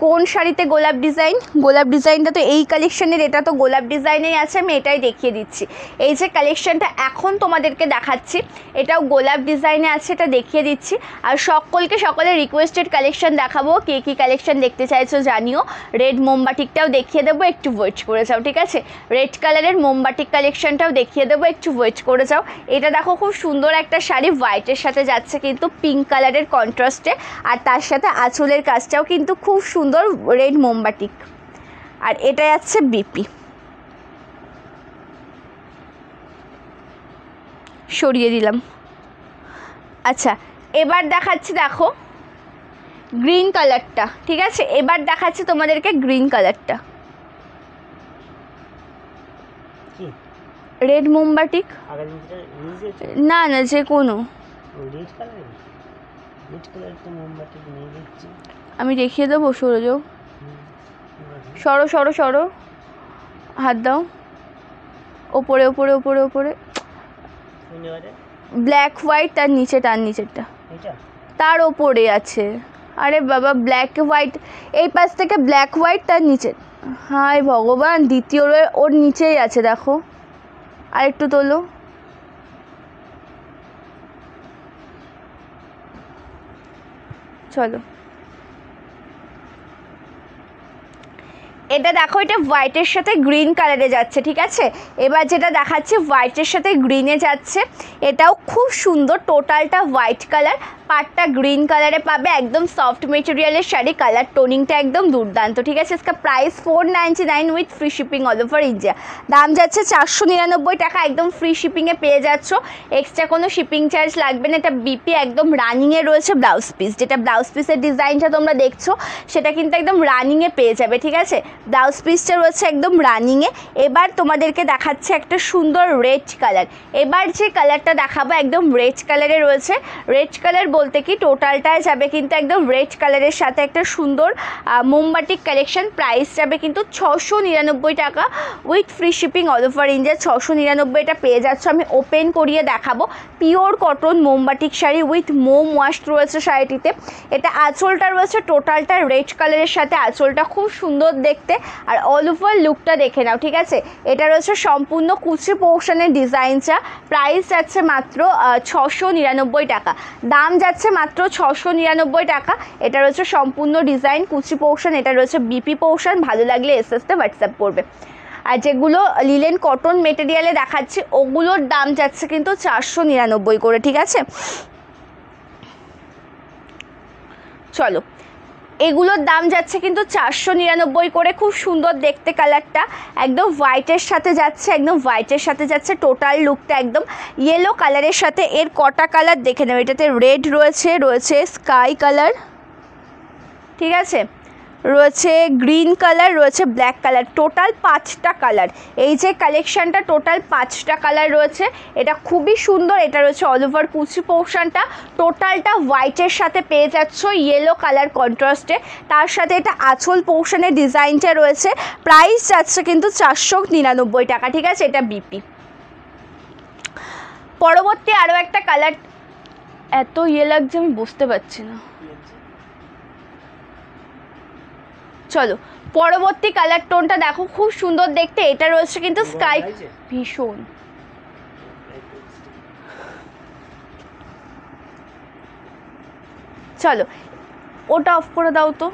কোন শাড়িতে গোলাপ ডিজাইন? গোলাপ ডিজাইনটা তো এই কালেকশানের, এটা তো গোলাপ ডিজাইনেই আছে, আমি এটাই দেখিয়ে দিচ্ছি। এই যে কালেকশানটা এখন তোমাদেরকে দেখাচ্ছি এটাও গোলাপ ডিজাইনে আছে, এটা দেখিয়ে দিচ্ছি। আর সকলের রিকোয়েস্টেড কালেকশান দেখাবো, কে কী কালেকশান দেখতে চাইছো জানিও। রেড মোমবাটিকটাও দেখিয়ে দেবো, একটু ওয়েট করে যাও, ঠিক আছে, রেড কালারের মোমবাটিক কালেকশানটাও দেখিয়ে দেবো, একটু ওয়েট করে যাও। এটা দেখো খুব সুন্দর একটা শাড়ি, হোয়াইটের সাথে যাচ্ছে কিন্তু পিঙ্ক কালারের কন্ট্রাস্টে, আর তার সাথে আঁচলের কাজটাও কিন্তু খুব সুন্দর রেড মোমবাটিক, আর এটা যাচ্ছে বিপি। সরিয়ে দিলাম। আচ্ছা, এবার দেখাচ্ছি দেখো গ্রিন কালারটা, ঠিক আছে, এবার দেখাচ্ছি তোমাদেরকে গ্রিন কালারটা। রেড মোমবাটিক, না না যে কোনো, আমি দেখিয়ে দেবো। সরে যাও, সরো সরো সরো, হাত দাও, ওপরে ওপরে ওপরে ওপরে, ব্ল্যাক হোয়াইট, তার নিচে, তার নিচেরটা তার ওপরে আছে। আরে বাবা, ব্ল্যাক হোয়াইট, এই পাশ থেকে ব্ল্যাক হোয়াইট, তার নিচে, হায় ভগবান, দ্বিতীয় ওর নিচেই আছে দেখো, আর একটু তোলো, চলো। এটা দেখো, এটা হোয়াইটের সাথে গ্রিন কালারে যাচ্ছে, ঠিক আছে। এবার যেটা দেখাচ্ছি হোয়াইটের সাথে গ্রিনে যাচ্ছে, এটাও খুব সুন্দর, টোটালটা হোয়াইট কালার, পার্টটা গ্রিন কালারে পাবে, একদম সফট মেটেরিয়ালের শাড়ি, কালার টোনিংটা একদম দুর্দান্ত, ঠিক আছে। इसका price 499 with free shipping all over India. দাম যাচ্ছে 499 টাকা, একদম ফ্রি শিপিংয়ে পেয়ে যাচ্ছ, এক্সট্রা কোনো শিপিং চার্জ লাগবে না। এটা বিপি একদম রানিংয়ে রয়েছে ব্লাউজ পিস, যেটা ব্লাউজ পিসের ডিজাইনটা তোমরা দেখছো সেটা কিন্তু একদম রানিংয়ে পেয়ে যাবে, ঠিক আছে। ব্লাউজ পিসটা রয়েছে একদম রানিংয়ে। এবার তোমাদেরকে দেখাচ্ছে একটা সুন্দর রেড কালার। এবার যে কালারটা দেখাবো একদম রেড কালারে রয়েছে। রেড কালার বলতে কি টোটালটায় যাবে কিন্তু একদম রেড কালারের সাথে একটা সুন্দর মোমবাটিক কালেকশন। প্রাইস যাবে কিন্তু 699 টাকা with free shipping all over India. 699 পেয়ে যাচ্ছ। আমি ওপেন করিয়ে দেখাবো, পিওর কটন মোমবাটিক শাড়ি উইথ মোম ওয়াশ রয়েছে শাড়িটিতে। এটা আঁচলটা রয়েছে টোটালটা রেড কালারের সাথে, আঁচলটা খুব সুন্দর দেখতে, আর অল ওভার লুকটা দেখে নাও, ঠিক আছে। এটা রয়েছে সম্পূর্ণ কুচি পোর্শনের ডিজাইনটা। প্রাইস যাচ্ছে মাত্র 699 টাকা, দাম যাচ্ছে মাত্র 699 টাকা। এটা রয়েছে সম্পূর্ণ ডিজাইন কুচি পোর্শন, এটা রয়েছে বিপি পোর্শন। ভালো লাগলে এসএসতে হোয়াটসঅ্যাপ করবে। আর যেগুলো লিলেন কটন মেটেরিয়ালে দেখাচ্ছি ওগুলোর দাম যাচ্ছে কিন্তু 499 করে, ঠিক আছে। চলো, এগুলোর দাম যাচ্ছে কিন্তু 499 করে। খুব সুন্দর দেখতে কালারটা, একদম হোয়াইটের সাথে যাচ্ছে, একদম হোয়াইটের সাথে যাচ্ছে। টোটাল লুকটা একদম ইয়েলো কালারের সাথে। এর কটা কালার দেখে নেবে, এটাতে রেড রয়েছে, রয়েছে স্কাই কালার, ঠিক আছে, রয়েছে গ্রিন কালার, রয়েছে ব্ল্যাক কালার, টোটাল 5টা কালার। এই যে কালেকশানটা টোটাল 5টা কালার রয়েছে। এটা খুবই সুন্দর। এটা রয়েছে অল ওভার কুচি পোর্শনটা, টোটালটা হোয়াইটের সাথে পেয়ে যাচ্ছ ইয়েলো কালার কন্ট্রাস্টে। তার সাথে এটা আঁচল পোর্শনের ডিজাইনটা রয়েছে। প্রাইস যাচ্ছে কিন্তু 499 টাকা, ঠিক আছে। এটা বিপি। পরবর্তী আরও একটা কালার, এত ইয়ে লাগছে আমি বুঝতে পারছি না। চলো, পরবর্তী কালার টোনটা দেখো, খুব সুন্দর দেখতে। এটা রয়েছে কিন্তু স্কাই, ভীষণ। চলো, ওটা অফ করে দাও তো।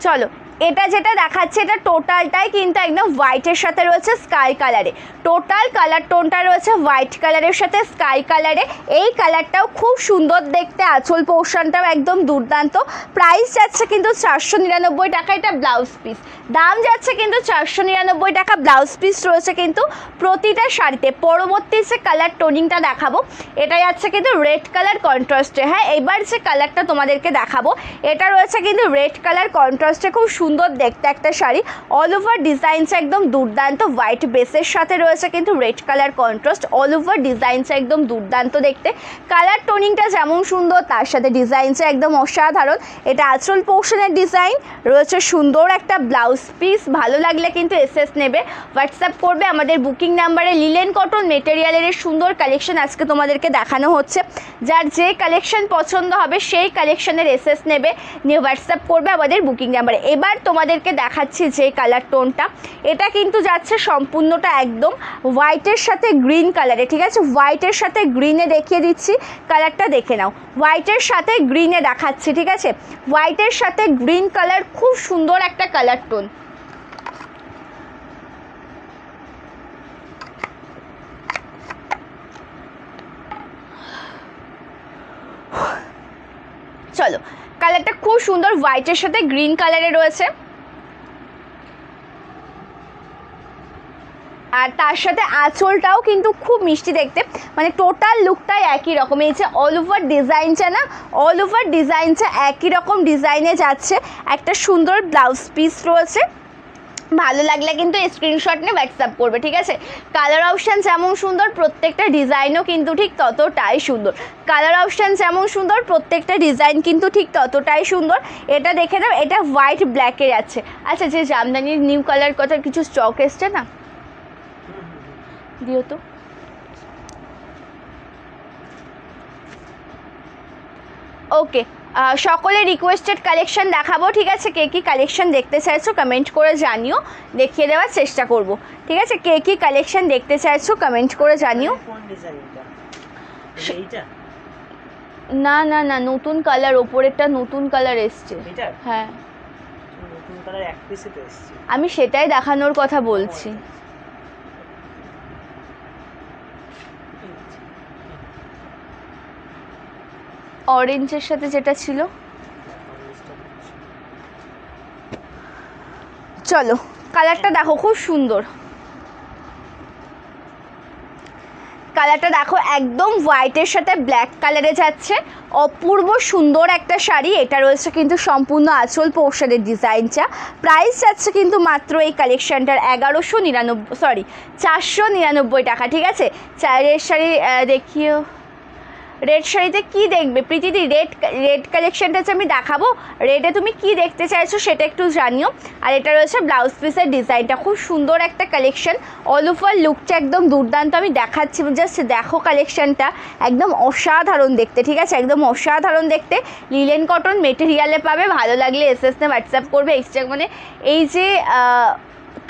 চলো, এটা যেটা দেখাচ্ছে এটা টোটালটাই কিন্তু একদম হোয়াইটের সাথে রয়েছে স্কাই কালারে। টোটাল কালার টোনটা রয়েছে হোয়াইট কালারের সাথে স্কাই কালারে। এই কালারটাও খুব সুন্দর দেখতে, আঁচল পোর্শনটাও একদম দুর্দান্ত। প্রাইস যাচ্ছে কিন্তু 499 টাকা। এটা ব্লাউজ পিস, দাম যাচ্ছে কিন্তু 499 টাকা। ব্লাউজ পিস রয়েছে কিন্তু প্রতিটা শাড়িতে। পরবর্তী যে কালার টোনিংটা দেখাবো এটা যাচ্ছে কিন্তু রেড কালার কন্ট্রাস্টে। হ্যাঁ, এবার যে কালারটা তোমাদেরকে দেখাবো এটা রয়েছে কিন্তু রেড কালার কন্ট্রাস্টে। খুব সুন্দর দেখতে একটা শাড়ি, অল ওভার ডিজাইনটা একদম দুর্দান্ত। হোয়াইট বেসের সাথে রয়েছে কিন্তু red colour contrast, all over ডিজাইনটা একদম দুর্দান্ত দেখতে। কালার টোনিংটা যেমন সুন্দর তার সাথে ডিজাইনটা একদম অসাধারণ। এটা আঁচল পোর্শনের ডিজাইন, রয়েছে সুন্দর একটা ব্লাউজ পিস। ভালো লাগলে কিন্তু এসএস নেবে, হোয়াটসঅ্যাপ করবে আমাদের বুকিং নাম্বারে। লিলেন কটন মেটেরিয়ালের সুন্দর কালেকশন আজকে তোমাদেরকে দেখানো হচ্ছে। যার যে কালেকশন পছন্দ হবে সেই কালেকশনের এসএস নেবে, নিয়ে হোয়াটসঅ্যাপ করবে আমাদের বুকিং নাম্বারে। এবার তোমাদেরকে দেখাচ্ছি যে কালার টোনটা, এটা কিন্তু যাচ্ছে সম্পূর্ণটা একদম হোয়াইটের সাথে গ্রিন কালারে, ঠিক আছে। হোয়াইটের সাথে গ্রিনে দেখিয়ে দিচ্ছি, কালারটা দেখে নাও। হোয়াইটের সাথে গ্রিনে দেখাচ্ছি, ঠিক আছে। হোয়াইটের সাথে গ্রিন কালার, খুব সুন্দর একটা কালার টোন। চলো, কালারটা খুব সুন্দর, হোয়াইটের সাথে গ্রিন কালারে রয়েছে। আর তার সাথে আঁচলটাও কিন্তু খুব মিষ্টি দেখতে, মানে টোটাল লুকটাই একই রকম। এই যে অল ওভার ডিজাইনটা না, অল ওভার ডিজাইনটা একই রকম ডিজাইনে যাচ্ছে। একটা সুন্দর ব্লাউজ পিস রয়েছে। ভালো লাগলে কিন্তু স্ক্রিনশট নিয়ে হোয়াটসঅ্যাপ করবে, ঠিক আছে। কালার অপশান যেমন সুন্দর প্রত্যেকটা ডিজাইনও কিন্তু ঠিক ততটাই সুন্দর। কালার অপশান যেমন সুন্দর প্রত্যেকটা ডিজাইন কিন্তু ঠিক ততটাই সুন্দর। এটা দেখে নাও, এটা হোয়াইট ব্ল্যাকের আছে। আচ্ছা, যে জামদানির নিউ কালার কথা কিছু স্টক এসছে না, দিও তো। ওকে, সকলে রিকোয়েস্টেড কালেকশন দেখাবো, ঠিক আছে। কে কী কালেকশন দেখতে চাইছো কমেন্ট করে জানিও, দেখিয়ে দেওয়ার চেষ্টা করব, ঠিক আছে। কে কী কালেকশন দেখতে চাইছো কমেন্ট করে জানিও। না না না, নতুন কালার, ওপরেরটা নতুন কালার এসছে। হ্যাঁ নতুন কালার এক পিসে তো এসছে, আমি সেটাই দেখানোর কথা বলছি। অরেঞ্জের সাথে যেটা ছিল, চলো কালারটা দেখো, খুব সুন্দর কালারটা দেখো, একদম হোয়াইটের সাথে ব্ল্যাক কালারে যাচ্ছে, অপূর্ব সুন্দর একটা শাড়ি। এটা রয়েছে কিন্তু সম্পূর্ণ আঁচল পোর্শনের ডিজাইনটা। প্রাইস যাচ্ছে কিন্তু মাত্র এই কালেকশনটার 499 টাকা, ঠিক আছে। চারের শাড়ি দেখিও, রেড শাড়িতে কি দেখবে প্রীতিদি? রেড কালেকশনটা হচ্ছে আমি দেখাবো, রেডে তুমি কি দেখতে চাইছো সেটা একটু জানিও। আর এটা রয়েছে ব্লাউজ পিসের ডিজাইনটা, খুব সুন্দর একটা কালেকশন, অল ওভার লুকটা একদম দুর্দান্ত। আমি দেখাচ্ছি, জাস্ট দেখো কালেকশনটা, একদম অসাধারণ দেখতে, ঠিক আছে, একদম অসাধারণ দেখতে। লিলেন কটন মেটেরিয়ালে পাবে, ভালো লাগলে এসএসনে হোয়াটসঅ্যাপ করবে। এক্সট্রা মানে এই যে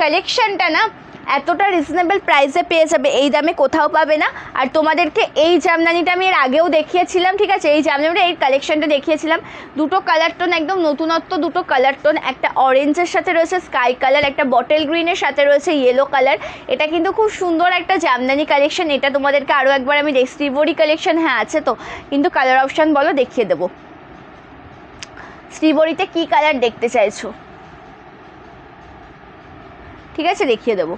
কালেকশনটা না এতটা রিজনেবল প্রাইসে পেয়ে যাবে, এই দামে কোথাও পাবে না। আর তোমাদেরকে এই জামদানিটা আমি এর আগেও দেখিয়েছিলাম, ঠিক আছে, এই জামদানিটা এই কালেকশনটা দেখিয়েছিলাম। দুটো কালার টোন, একদম নতুনত্ব দুটো কালার টোন, একটা অরেঞ্জের সাথে রয়েছে স্কাই কালার, একটা বটল গ্রিনের সাথে রয়েছে ইয়েলো কালার। এটা কিন্তু খুব সুন্দর একটা জামদানি কালেকশন। এটা তোমাদেরকে আরও একবার আমি শ্রীবরী কালেকশন, হ্যাঁ আছে তো, কিন্তু কালার অপশান বলো, দেখিয়ে দেবো। শ্রীবরীতে কী কালার দেখতে চাইছো, ঠিক আছে, দেখিয়ে দেবো।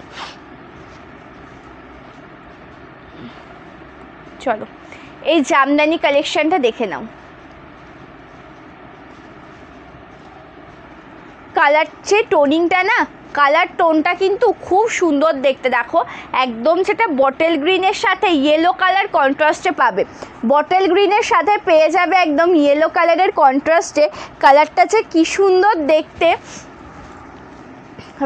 চলো এই জামদানি কালেকশনটা দেখে নাও। কালার যে টোনিংটা না, কালার টোনটা কিন্তু খুব সুন্দর দেখতে, দেখো একদম সেটা বটল গ্রিনের সাথে ইয়েলো কালার কন্ট্রাস্টে পাবে। বটল গ্রিনের সাথে পেয়ে যাবে একদম ইয়েলো কালারের কন্ট্রাস্টে। কালারটা যে কী সুন্দর দেখতে।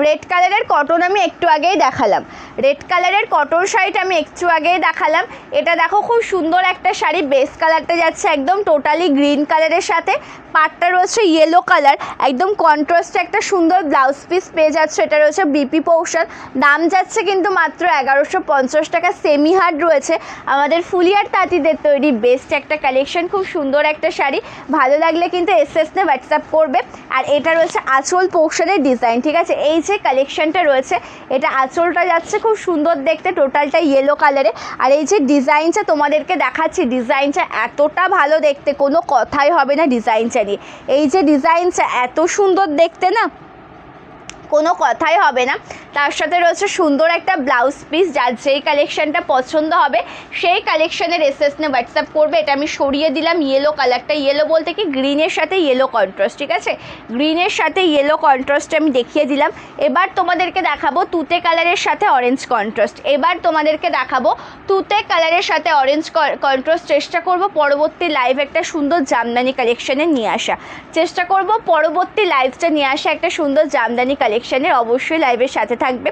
রেড কালারের কটন আমি একটু আগেই দেখালাম, রেড কালারের কটন শাড়িটা আমি একটু আগেই দেখালাম। এটা দেখো খুব সুন্দর একটা শাড়ি, বেস কালারটা যাচ্ছে একদম টোটালি গ্রিন কালারের সাথে, পাটটা রয়েছে ইয়েলো কালার, একদম কন্ট্রাস্টে একটা সুন্দর ব্লাউজ পিস পেয়ে যাচ্ছে। এটা রয়েছে বিপি পোর্শন, দাম যাচ্ছে কিন্তু মাত্র 1150 টাকা। সেমি হার্ড রয়েছে, আমাদের ফুলিয়ার তাঁতিদের তৈরি বেস্ট একটা কালেকশন, খুব সুন্দর একটা শাড়ি। ভালো লাগলে কিন্তু এসএসনে হোয়াটসঅ্যাপ করবে। আর এটা রয়েছে আঁচল পোর্শনের ডিজাইন, ঠিক আছে, এই যে কালেকশনটা রয়েছে এটা আঁচলটা যাচ্ছে খুব সুন্দর দেখতে, টোটালটা ইয়েলো কালারে। আর এই যে ডিজাইনটা তোমাদেরকে দেখাচ্ছি, ডিজাইনটা এতটা ভালো দেখতে, কোনো কথাই হবে না ডিজাইনটা নিয়ে। এই যে ডিজাইনটা এত সুন্দর দেখতে না, কোনো কথাই হবে না। তার সাথে রয়েছে সুন্দর একটা ব্লাউজ পিস, যার যেই কালেকশনটা পছন্দ হবে সেই কালেকশনের এসএসনে হোয়াটসঅ্যাপ করবে। এটা আমি সরিয়ে দিলাম ইয়েলো কালারটা, ইয়েলো বলতে কি গ্রিনের সাথে ইয়েলো কন্ট্রাস্ট, ঠিক আছে, গ্রিনের সাথে ইয়েলো কন্ট্রাস্ট আমি দেখিয়ে দিলাম। এবার তোমাদেরকে দেখাবো তুতে কালারের সাথে অরেঞ্জ কন্ট্রাস্ট। এবার তোমাদেরকে দেখাবো তুতে কালারের সাথে অরেঞ্জ কন্ট্রাস্ট। চেষ্টা করব পরবর্তী লাইভ একটা সুন্দর জামদানি কালেকশনে নিয়ে আসা, চেষ্টা করব পরবর্তী লাইভটা নিয়ে আসা একটা সুন্দর জামদানি কালেকশনের, অবশ্যই লাইভের সাথে থাকবে।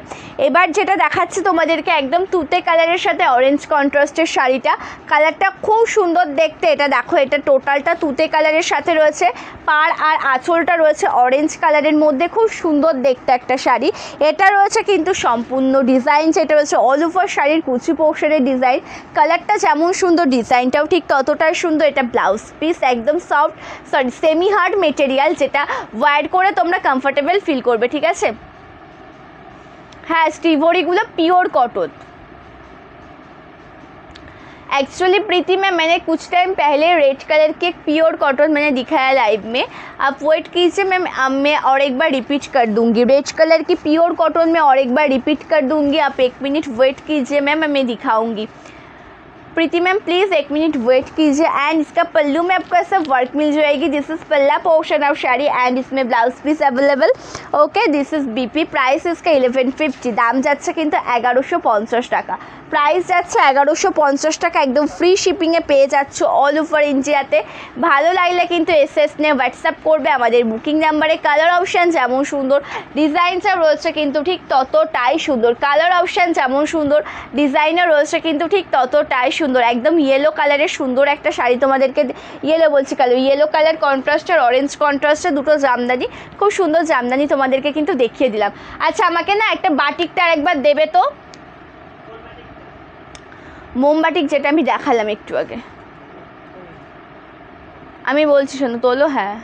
এবার যেটা দেখাচ্ছে তোমাদেরকে একদম তুতে কালারের সাথে অরেঞ্জ কন্ট্রাস্টের শাড়িটা, কালারটা খুব সুন্দর দেখতে। এটা দেখো, এটা টোটালটা তুতে কালারের সাথে রয়েছে, পাড় আর আঁচলটা রয়েছে অরেঞ্জ কালারের মধ্যে, খুব সুন্দর দেখতে একটা শাড়ি। এটা রয়েছে কিন্তু সম্পূর্ণ ডিজাইন, যেটা রয়েছে অল ওভার শাড়ির কুচি পোর্শনের ডিজাইন। কালারটা যেমন সুন্দর, ডিজাইনটাও ঠিক ততটাই সুন্দর। এটা ব্লাউজ পিস একদম সফট সেমি হার্ড মেটেরিয়াল, যেটা ওয়্যার করে তোমরা কমফর্টেবল ফিল করবে, ঠিক আছে। हाँ स्टीवोरी गुलो प्योर कॉटन। एक्चुअली प्रीति मैंने कुछ टाइम पहले रेड कलर के प्योर कॉटन मैंने दिखाया लाइव में, आप वेट कीजिए, मैं और एक बार रिपीट कर दूंगी। रेड कलर की प्योर कॉटन में और एक बार रिपीट कर दूंगी, आप 1 मिनट वेट कीजिए मैम, मैं दिखाऊंगी। Preeti ma'am please 1 minute wait कीजिए। एंड इसका पल्लू में आपको ऐसा वर्क मिल जाएगी, this is palla portion of sari and इसमें blouse piece available. Okay this is BP, price इसका 1150, दाम जाच्छे किन्तु 1150 टाका, प्राइस जाच्छे 1150 टाका, एकदम फ्री शिपिंगे पेये जाच्छो ऑल ओवर इंडियाते। भालो लागले किन्तु एसएसने হোয়াটসঅ্যাপ করবে। আমাদের বুকিং নাম্বারে কালার অপশান যেমন সুন্দর, ডিজাইনটা রয়েছে কিন্তু ঠিক ততটাই সুন্দর। কালার অপশান যেমন সুন্দর, ডিজাইনও রয়েছে কিন্তু ঠিক ততটাই সুন্দর। একদম ইয়েলো কালারের সুন্দর একটা শাড়ি তোমাদেরকে, ইয়েলো বলছি কালো, ইয়েলো কালার কন্ট্রাস্ট আর অরেঞ্জ কন্ট্রাস্টে দুটো জামদানি, খুব সুন্দর জামদানি তোমাদেরকে কিন্তু দেখিয়ে দিলাম। আচ্ছা আমাকে না একটা বাটিকটা আরেকবার দেবে তো, মোমবাটিক যেটা আমি দেখালাম একটু আগে। আমি বলছি শোনো, তোলো। হ্যাঁ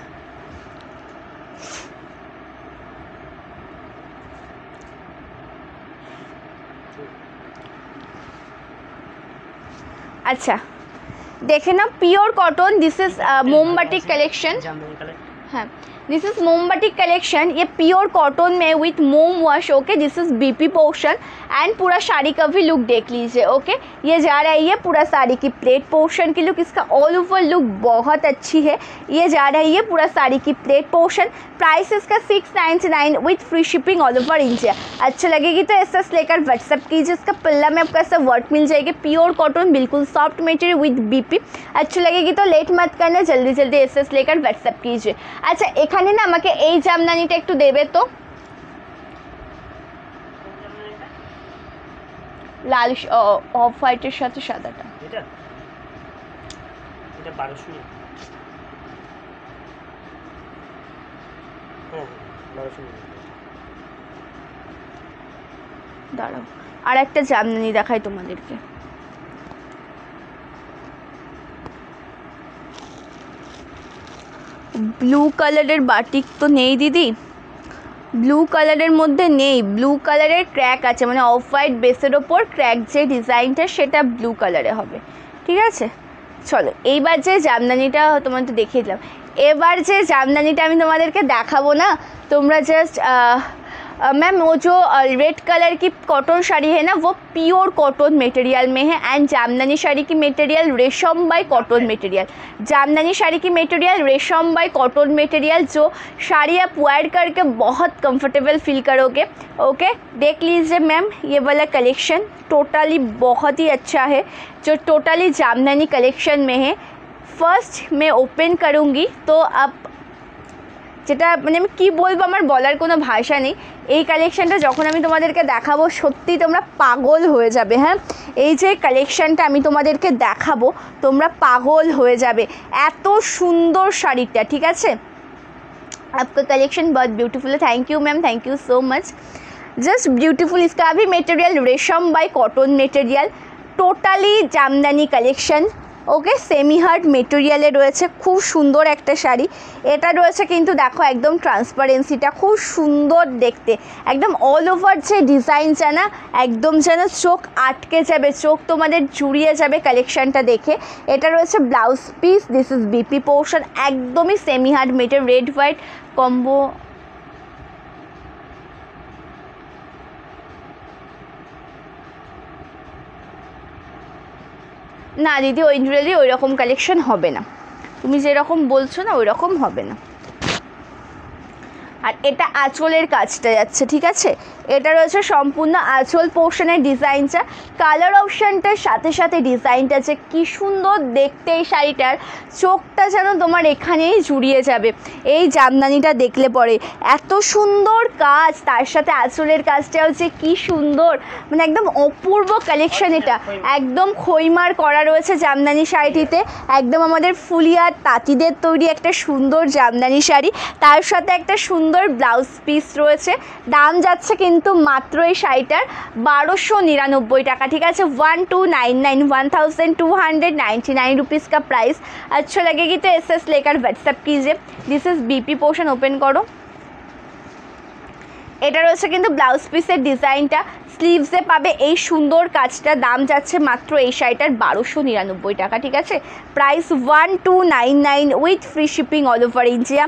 अच्छा देखे ना प्योर कॉटन दिस इज मोमबाटिक कलेक्शन। জামদানি কালার। हाँ दिस इज मोमबाटिक कलेक्शन, ये प्योर कॉटन में विथ मोम wash. Okay this is BP portion and पूरा साड़ी का भी लुक देख लीजिए। ओके ये जा रही है पूरा साड़ी की प्लेट पोर्शन की लुक, इसका ऑल ओवर लुक बहुत अच्छी है। ये जा रही है पूरा साड़ी की प्लेट पोर्शन। प्राइस इसका 699 with free shipping all over India. अच्छा लगेगी तो एसएस लेकर व्हाट्सअप कीजिए। इसका पल्ला में आपको ऐसा वर्क मिल जाएगी, प्योर कॉटन बिल्कुल सॉफ्ट मटेरियल विथ बीपी। अच्छी लगेगी तो लेट मत करना, जल्दी जल्दी एसएस लेकर व्हाट्सअप कीजिए। अच्छा এখানে না আমাকে এই জামদানিটা একটু দেবে তো, লাল অফ হোয়াইটের সাথে সাদাটা। এটা এটা 1200। হ্যাঁ 1200। দাঁড়াও আর একটা জামদানি দেখাই তোমাদেরকে। ব্লু কালারের বাটিক তো নেই দিদি, ব্লু কালারের মধ্যে নেই। ব্লু কালারের ক্র্যাক আছে, মানে অফ হোয়াইট বেসের ওপর ক্র্যাক যে ডিজাইনটা সেটা ব্লু কালারে হবে। ঠিক আছে চলো এইবার যে জামদানিটা তোমাদের দেখিয়ে দিলাম, এবার যে জামদানিটা আমি তোমাদেরকে দেখাবো না, তোমরা জাস্ট मैम वो जो रेड कलर की कॉटन साड़ी है ना वो प्योर कॉटन मटेरियल में है एंड जामदानी साड़ी की मटेरियल रेशम by cotton material. Jamdani sari की मटेरियल रेशम बाय कॉटन मटेरियल, जो साड़ी आप वेयर करके बहुत कंफर्टेबल फील करोगे। ओके देख लीजिए मैम ये वाला कलेक्शन टोटली बहुत ही अच्छा है, जो टोटली जामदानी कलेक्शन में है। फर्स्ट मैं ओपन करूँगी तो आप যেটা মানে আমি কী বলবো আমার বলার কোনো ভাষা নেই। এই কালেকশানটা যখন আমি তোমাদেরকে দেখাবো সত্যি তোমরা পাগল হয়ে যাবে। হ্যাঁ এই যে কালেকশানটা আমি তোমাদেরকে দেখাবো তোমরা পাগল হয়ে যাবে, এত সুন্দর শাড়িটা। ঠিক আছে आपका कलेक्शन बहुत ब्यूटीफुल है, thank you ma'am, thank you so much, just beautiful. इसका भी मटेरियल रेशम by cotton material, totally jamdani collection. Okay semi hard मेटेरियाले रयेछे, खूब सुंदर एक शाड़ी। एटा रयेछे किन्तु देखो एकदम ट्रांसपारेंसिटा खूब सुंदर देखते, एकदम ऑल ओवर जे डिजाइनटा ना एकदम जेन चोख आटके जाबे, चोख तोमादेर जुड़िए जाबे कलेक्शनटा देखे। एटा रयेछे blouse piece, this is BP portion, एकदम ही semi hard material red white combo. না দিদি ওই জুয়েলারি ওই রকম কালেকশন হবে না, তুমি যেরকম বলছো না ওই রকম হবে না। আর এটা আঁচলের কাজটা যাচ্ছে। ঠিক আছে এটা রয়েছে সম্পূর্ণ আঁচল পোর্শনের ডিজাইনটা, কালার অপশানটার সাথে সাথে ডিজাইনটা যে কী সুন্দর দেখতে, এই শাড়িটার চোখটা যেন তোমার এখানেই জুড়িয়ে যাবে এই জামদানিটা দেখলে পরে। এত সুন্দর কাজ, তার সাথে আঁচলের কাজটাও যে কী সুন্দর, মানে একদম অপূর্ব কালেকশন। এটা একদম খইমার করা রয়েছে জামদানি শাড়িটিতে, একদম আমাদের ফুলিয়ার তাঁতিদের তৈরি একটা সুন্দর জামদানি শাড়ি, তার সাথে একটা সুন্দর ব্লাউজ পিস রয়েছে। দাম যাচ্ছে কিন্তু মাত্র এই শাড়িটার 1299 টাকা। ঠিক আছে 1299 1299 रुपीज़ का प्राइस। अच्छा लगेगी तो एसएस लेकर व्हाट्सएप कीजिए। This is BP portion, open करो। এটা রয়েছে কিন্তু ব্লাউজ পিসের ডিজাইনটা, স্লিভসে পাবে এই সুন্দর কাজটা। দাম যাচ্ছে মাত্র এই শাড়িটার 1299 টাকা। ঠিক আছে price 1299 with free shipping all over India.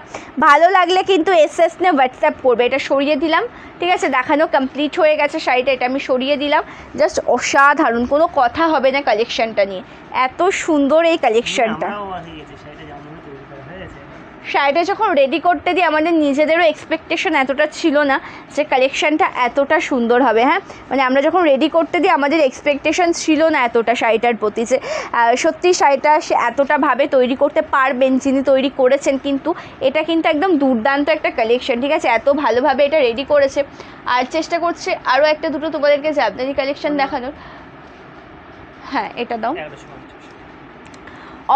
ভালো লাগলে কিন্তু এসএস নে হোয়াটসঅ্যাপ করবে। এটা সরিয়ে দিলাম, ঠিক আছে দেখানো কমপ্লিট হয়ে গেছে শাড়িটা, এটা আমি সরিয়ে দিলাম। জাস্ট অসাধারণ, কোনো কথা হবে না কালেকশানটা নিয়ে, এত সুন্দর এই কালেকশানটা। শাড়িটা যখন রেডি করতে দিই আমাদের নিজেদেরও এক্সপেকটেশন এতটা ছিল না যে কালেকশানটা এতটা সুন্দর হবে। হ্যাঁ মানে আমরা যখন রেডি করতে দিই আমাদের এক্সপেকটেশন ছিল না এতটা শাড়িটার প্রতি, যে সত্যি শাড়িটা সে এতটাভাবে তৈরি করতে পারবেন যিনি তৈরি করেছেন। কিন্তু এটা কিন্তু একদম দুর্দান্ত একটা কালেকশন। ঠিক আছে এত ভালোভাবে এটা রেডি করেছে। আর চেষ্টা করছে আরও একটা দুটো তোমাদেরকে জামদানি কালেকশন দেখানোর। হ্যাঁ এটা দাও,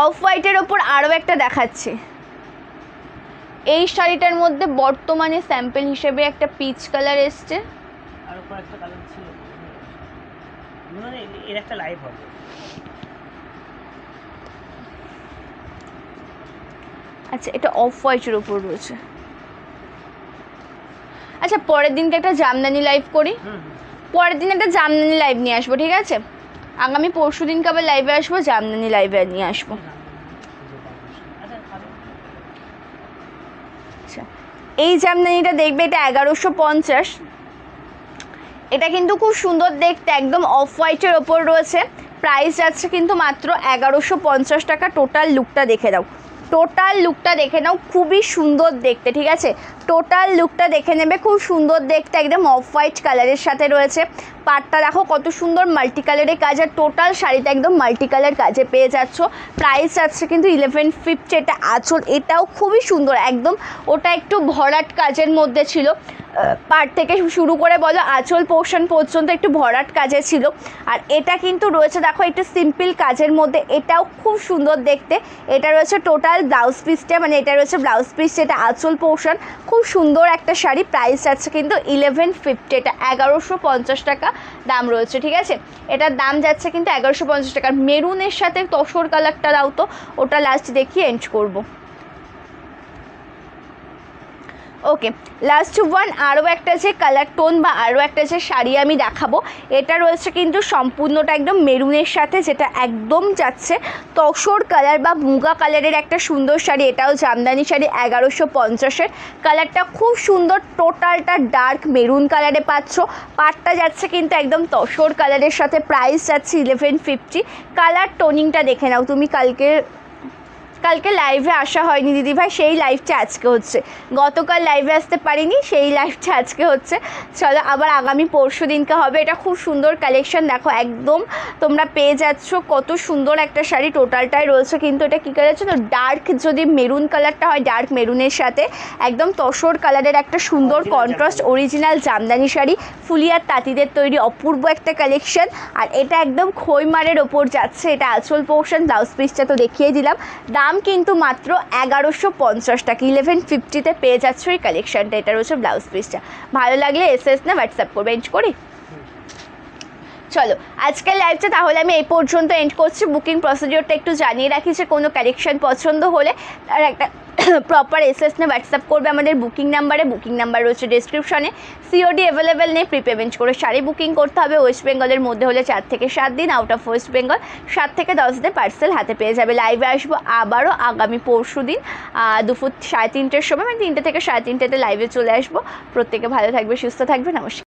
অফ হোয়াইটের ওপর আরও একটা দেখাচ্ছে। এই শাড়িটার মধ্যে বর্তমানে স্যাম্পল হিসেবে একটা পিচ কালার এসছে, আর কয়েকটা কালার ছিল, মানে এর একটা লাইভ হবে। আচ্ছা এটা অফ হোয়াইটের ওপর রয়েছে। আচ্ছা পরের দিনকে একটা জামদানি লাইভ করি, পরের দিন একটা জামদানি লাইভ নিয়ে আসবো, ঠিক আছে? আগামী পরশু দিনকে আবার লাইভে আসবো, জামদানি লাইভে নিয়ে আসবো। আচ্ছা এই জামদানিটা দেখবে, এটা 1150, এটা কিন্তু খুব সুন্দর দেখতে, একদম অফ হোয়াইটের ওপর রয়েছে। প্রাইস যাচ্ছে কিন্তু মাত্র 1150 টাকা। টোটাল লুকটা দেখে দাও, টোটাল লুকটা দেখে নাও, খুবই সুন্দর দেখতে, ঠিক আছে? টোটাল লুকটা দেখে নেবে, খুব সুন্দর দেখতে, একদম অফ হোয়াইট কালারের সাথে রয়েছে। পাটটা দেখো কত সুন্দর মাল্টি কালারের কাজ, আর টোটাল শাড়িটা একদম মাল্টি কালার কাজে পেয়ে যাচ্ছ। প্রাইস আছে কিন্তু 1150। এটা আঁচল, এটাও খুবই সুন্দর, একদম ওটা একটু ভরাট কাজের মধ্যে ছিল, পাট থেকে শুরু করে বলো আঁচল পোর্শন পর্যন্ত একটু ভরাট কাজে ছিল। আর এটা কিন্তু রয়েছে দেখো একটু সিম্পল কাজের মধ্যে, এটাও খুব সুন্দর দেখতে। এটা রয়েছে টোটাল ব্লাউজ পিসটা, মানে এটা রয়েছে ব্লাউজ পিস, এটা আঁচল পোর্শন, খুব সুন্দর একটা শাড়ি। প্রাইস আছে কিন্তু 1150, এটা 1150 টাকা দাম রয়েছে, ঠিক আছে? এটার দাম যাচ্ছে কিন্তু 1150 টাকা। মেরুনের সাথে তসর কালারটা দাও তো, ওটা লাস্ট দেখিয়ে এন্ড করবো। ওকে, লাস্ট ওয়ান, আরও একটা যে কালার টোন বা আরও একটা যে শাড়ি আমি দেখাবো, এটা রয়েছে কিন্তু সম্পূর্ণটা একদম মেরুনের সাথে, যেটা একদম যাচ্ছে তসর কালার বা মুগা কালারের একটা সুন্দর শাড়ি। এটাও জামদানি শাড়ি, 1150-এর। কালারটা খুব সুন্দর, টোটালটা ডার্ক মেরুন কালারে পাচ্ছ। পাটটা যাচ্ছে কিন্তু একদম তসর কালারের সাথে। প্রাইস যাচ্ছে 1150। কালার টোনিংটা দেখে নাও তুমি। কালকে লাইভে আসা হয়নি দিদিভাই, সেই লাইভটা আজকে হচ্ছে। গতকাল লাইভে আসতে পারিনি, সেই লাইভটা আজকে হচ্ছে। চলো আবার আগামী পরশু দিনকে হবে। এটা খুব সুন্দর কালেকশন, দেখো একদম তোমরা পেয়ে যাচ্ছ কত সুন্দর একটা শাড়ি। টোটালটাই রয়েছে কিন্তু এটা কী কালার ছিল, ডার্ক যদি মেরুন কালারটা হয়, ডার্ক মেরুনের সাথে একদম তসর কালারের একটা সুন্দর কন্ট্রাস্ট অরিজিনাল জামদানি শাড়ি, ফুলিয়ার তাঁতিদের তৈরি অপূর্ব একটা কালেকশন। আর এটা একদম খইমারের ওপর যাচ্ছে। এটা আঁচল পোর্শন, ব্লাউজ পিসটা তো দেখিয়ে দিলাম। দাম কিন্তু মাত্র 1150 টাকা। 1150-তে পেয়ে যাচ্ছ এই কালেকশনটা। এটা রয়েছে ব্লাউজ পিসটা। ভালো লাগলে এসএস না হোয়াটসঅ্যাপ করবে। এন্ড করি, চলো আজকের লাইভটা তাহলে আমি এই পর্যন্ত এন্ড করছি। বুকিং প্রসিডিওরটা একটু জানিয়ে রাখি যে কোনো কালেকশন পছন্দ হলে তার একটা প্রপার এসএস না হোয়াটসঅ্যাপ করবে আমাদের বুকিং নাম্বারে। বুকিং নাম্বার রয়েছে ডিসক্রিপশনে। সিওডি অ্যাভেলেবেল নেই, প্রিপেমেন্ট করে শাড়ি বুকিং করতে হবে। ওয়েস্ট বেঙ্গলের মধ্যে হলে 4 থেকে 7 দিন, আউট অফ ওয়েস্ট বেঙ্গল 7 থেকে 10 দিনে পার্সেল হাতে পেয়ে যাবে। লাইভে আসবো আবারও আগামী পরশু দিন দুপুর 3:30-র সময়, মানে 3টে থেকে 3:30-তে লাইভে চলে আসবো। প্রত্যেকে ভালো থাকবে, সুস্থ থাকবে, নমস্কার।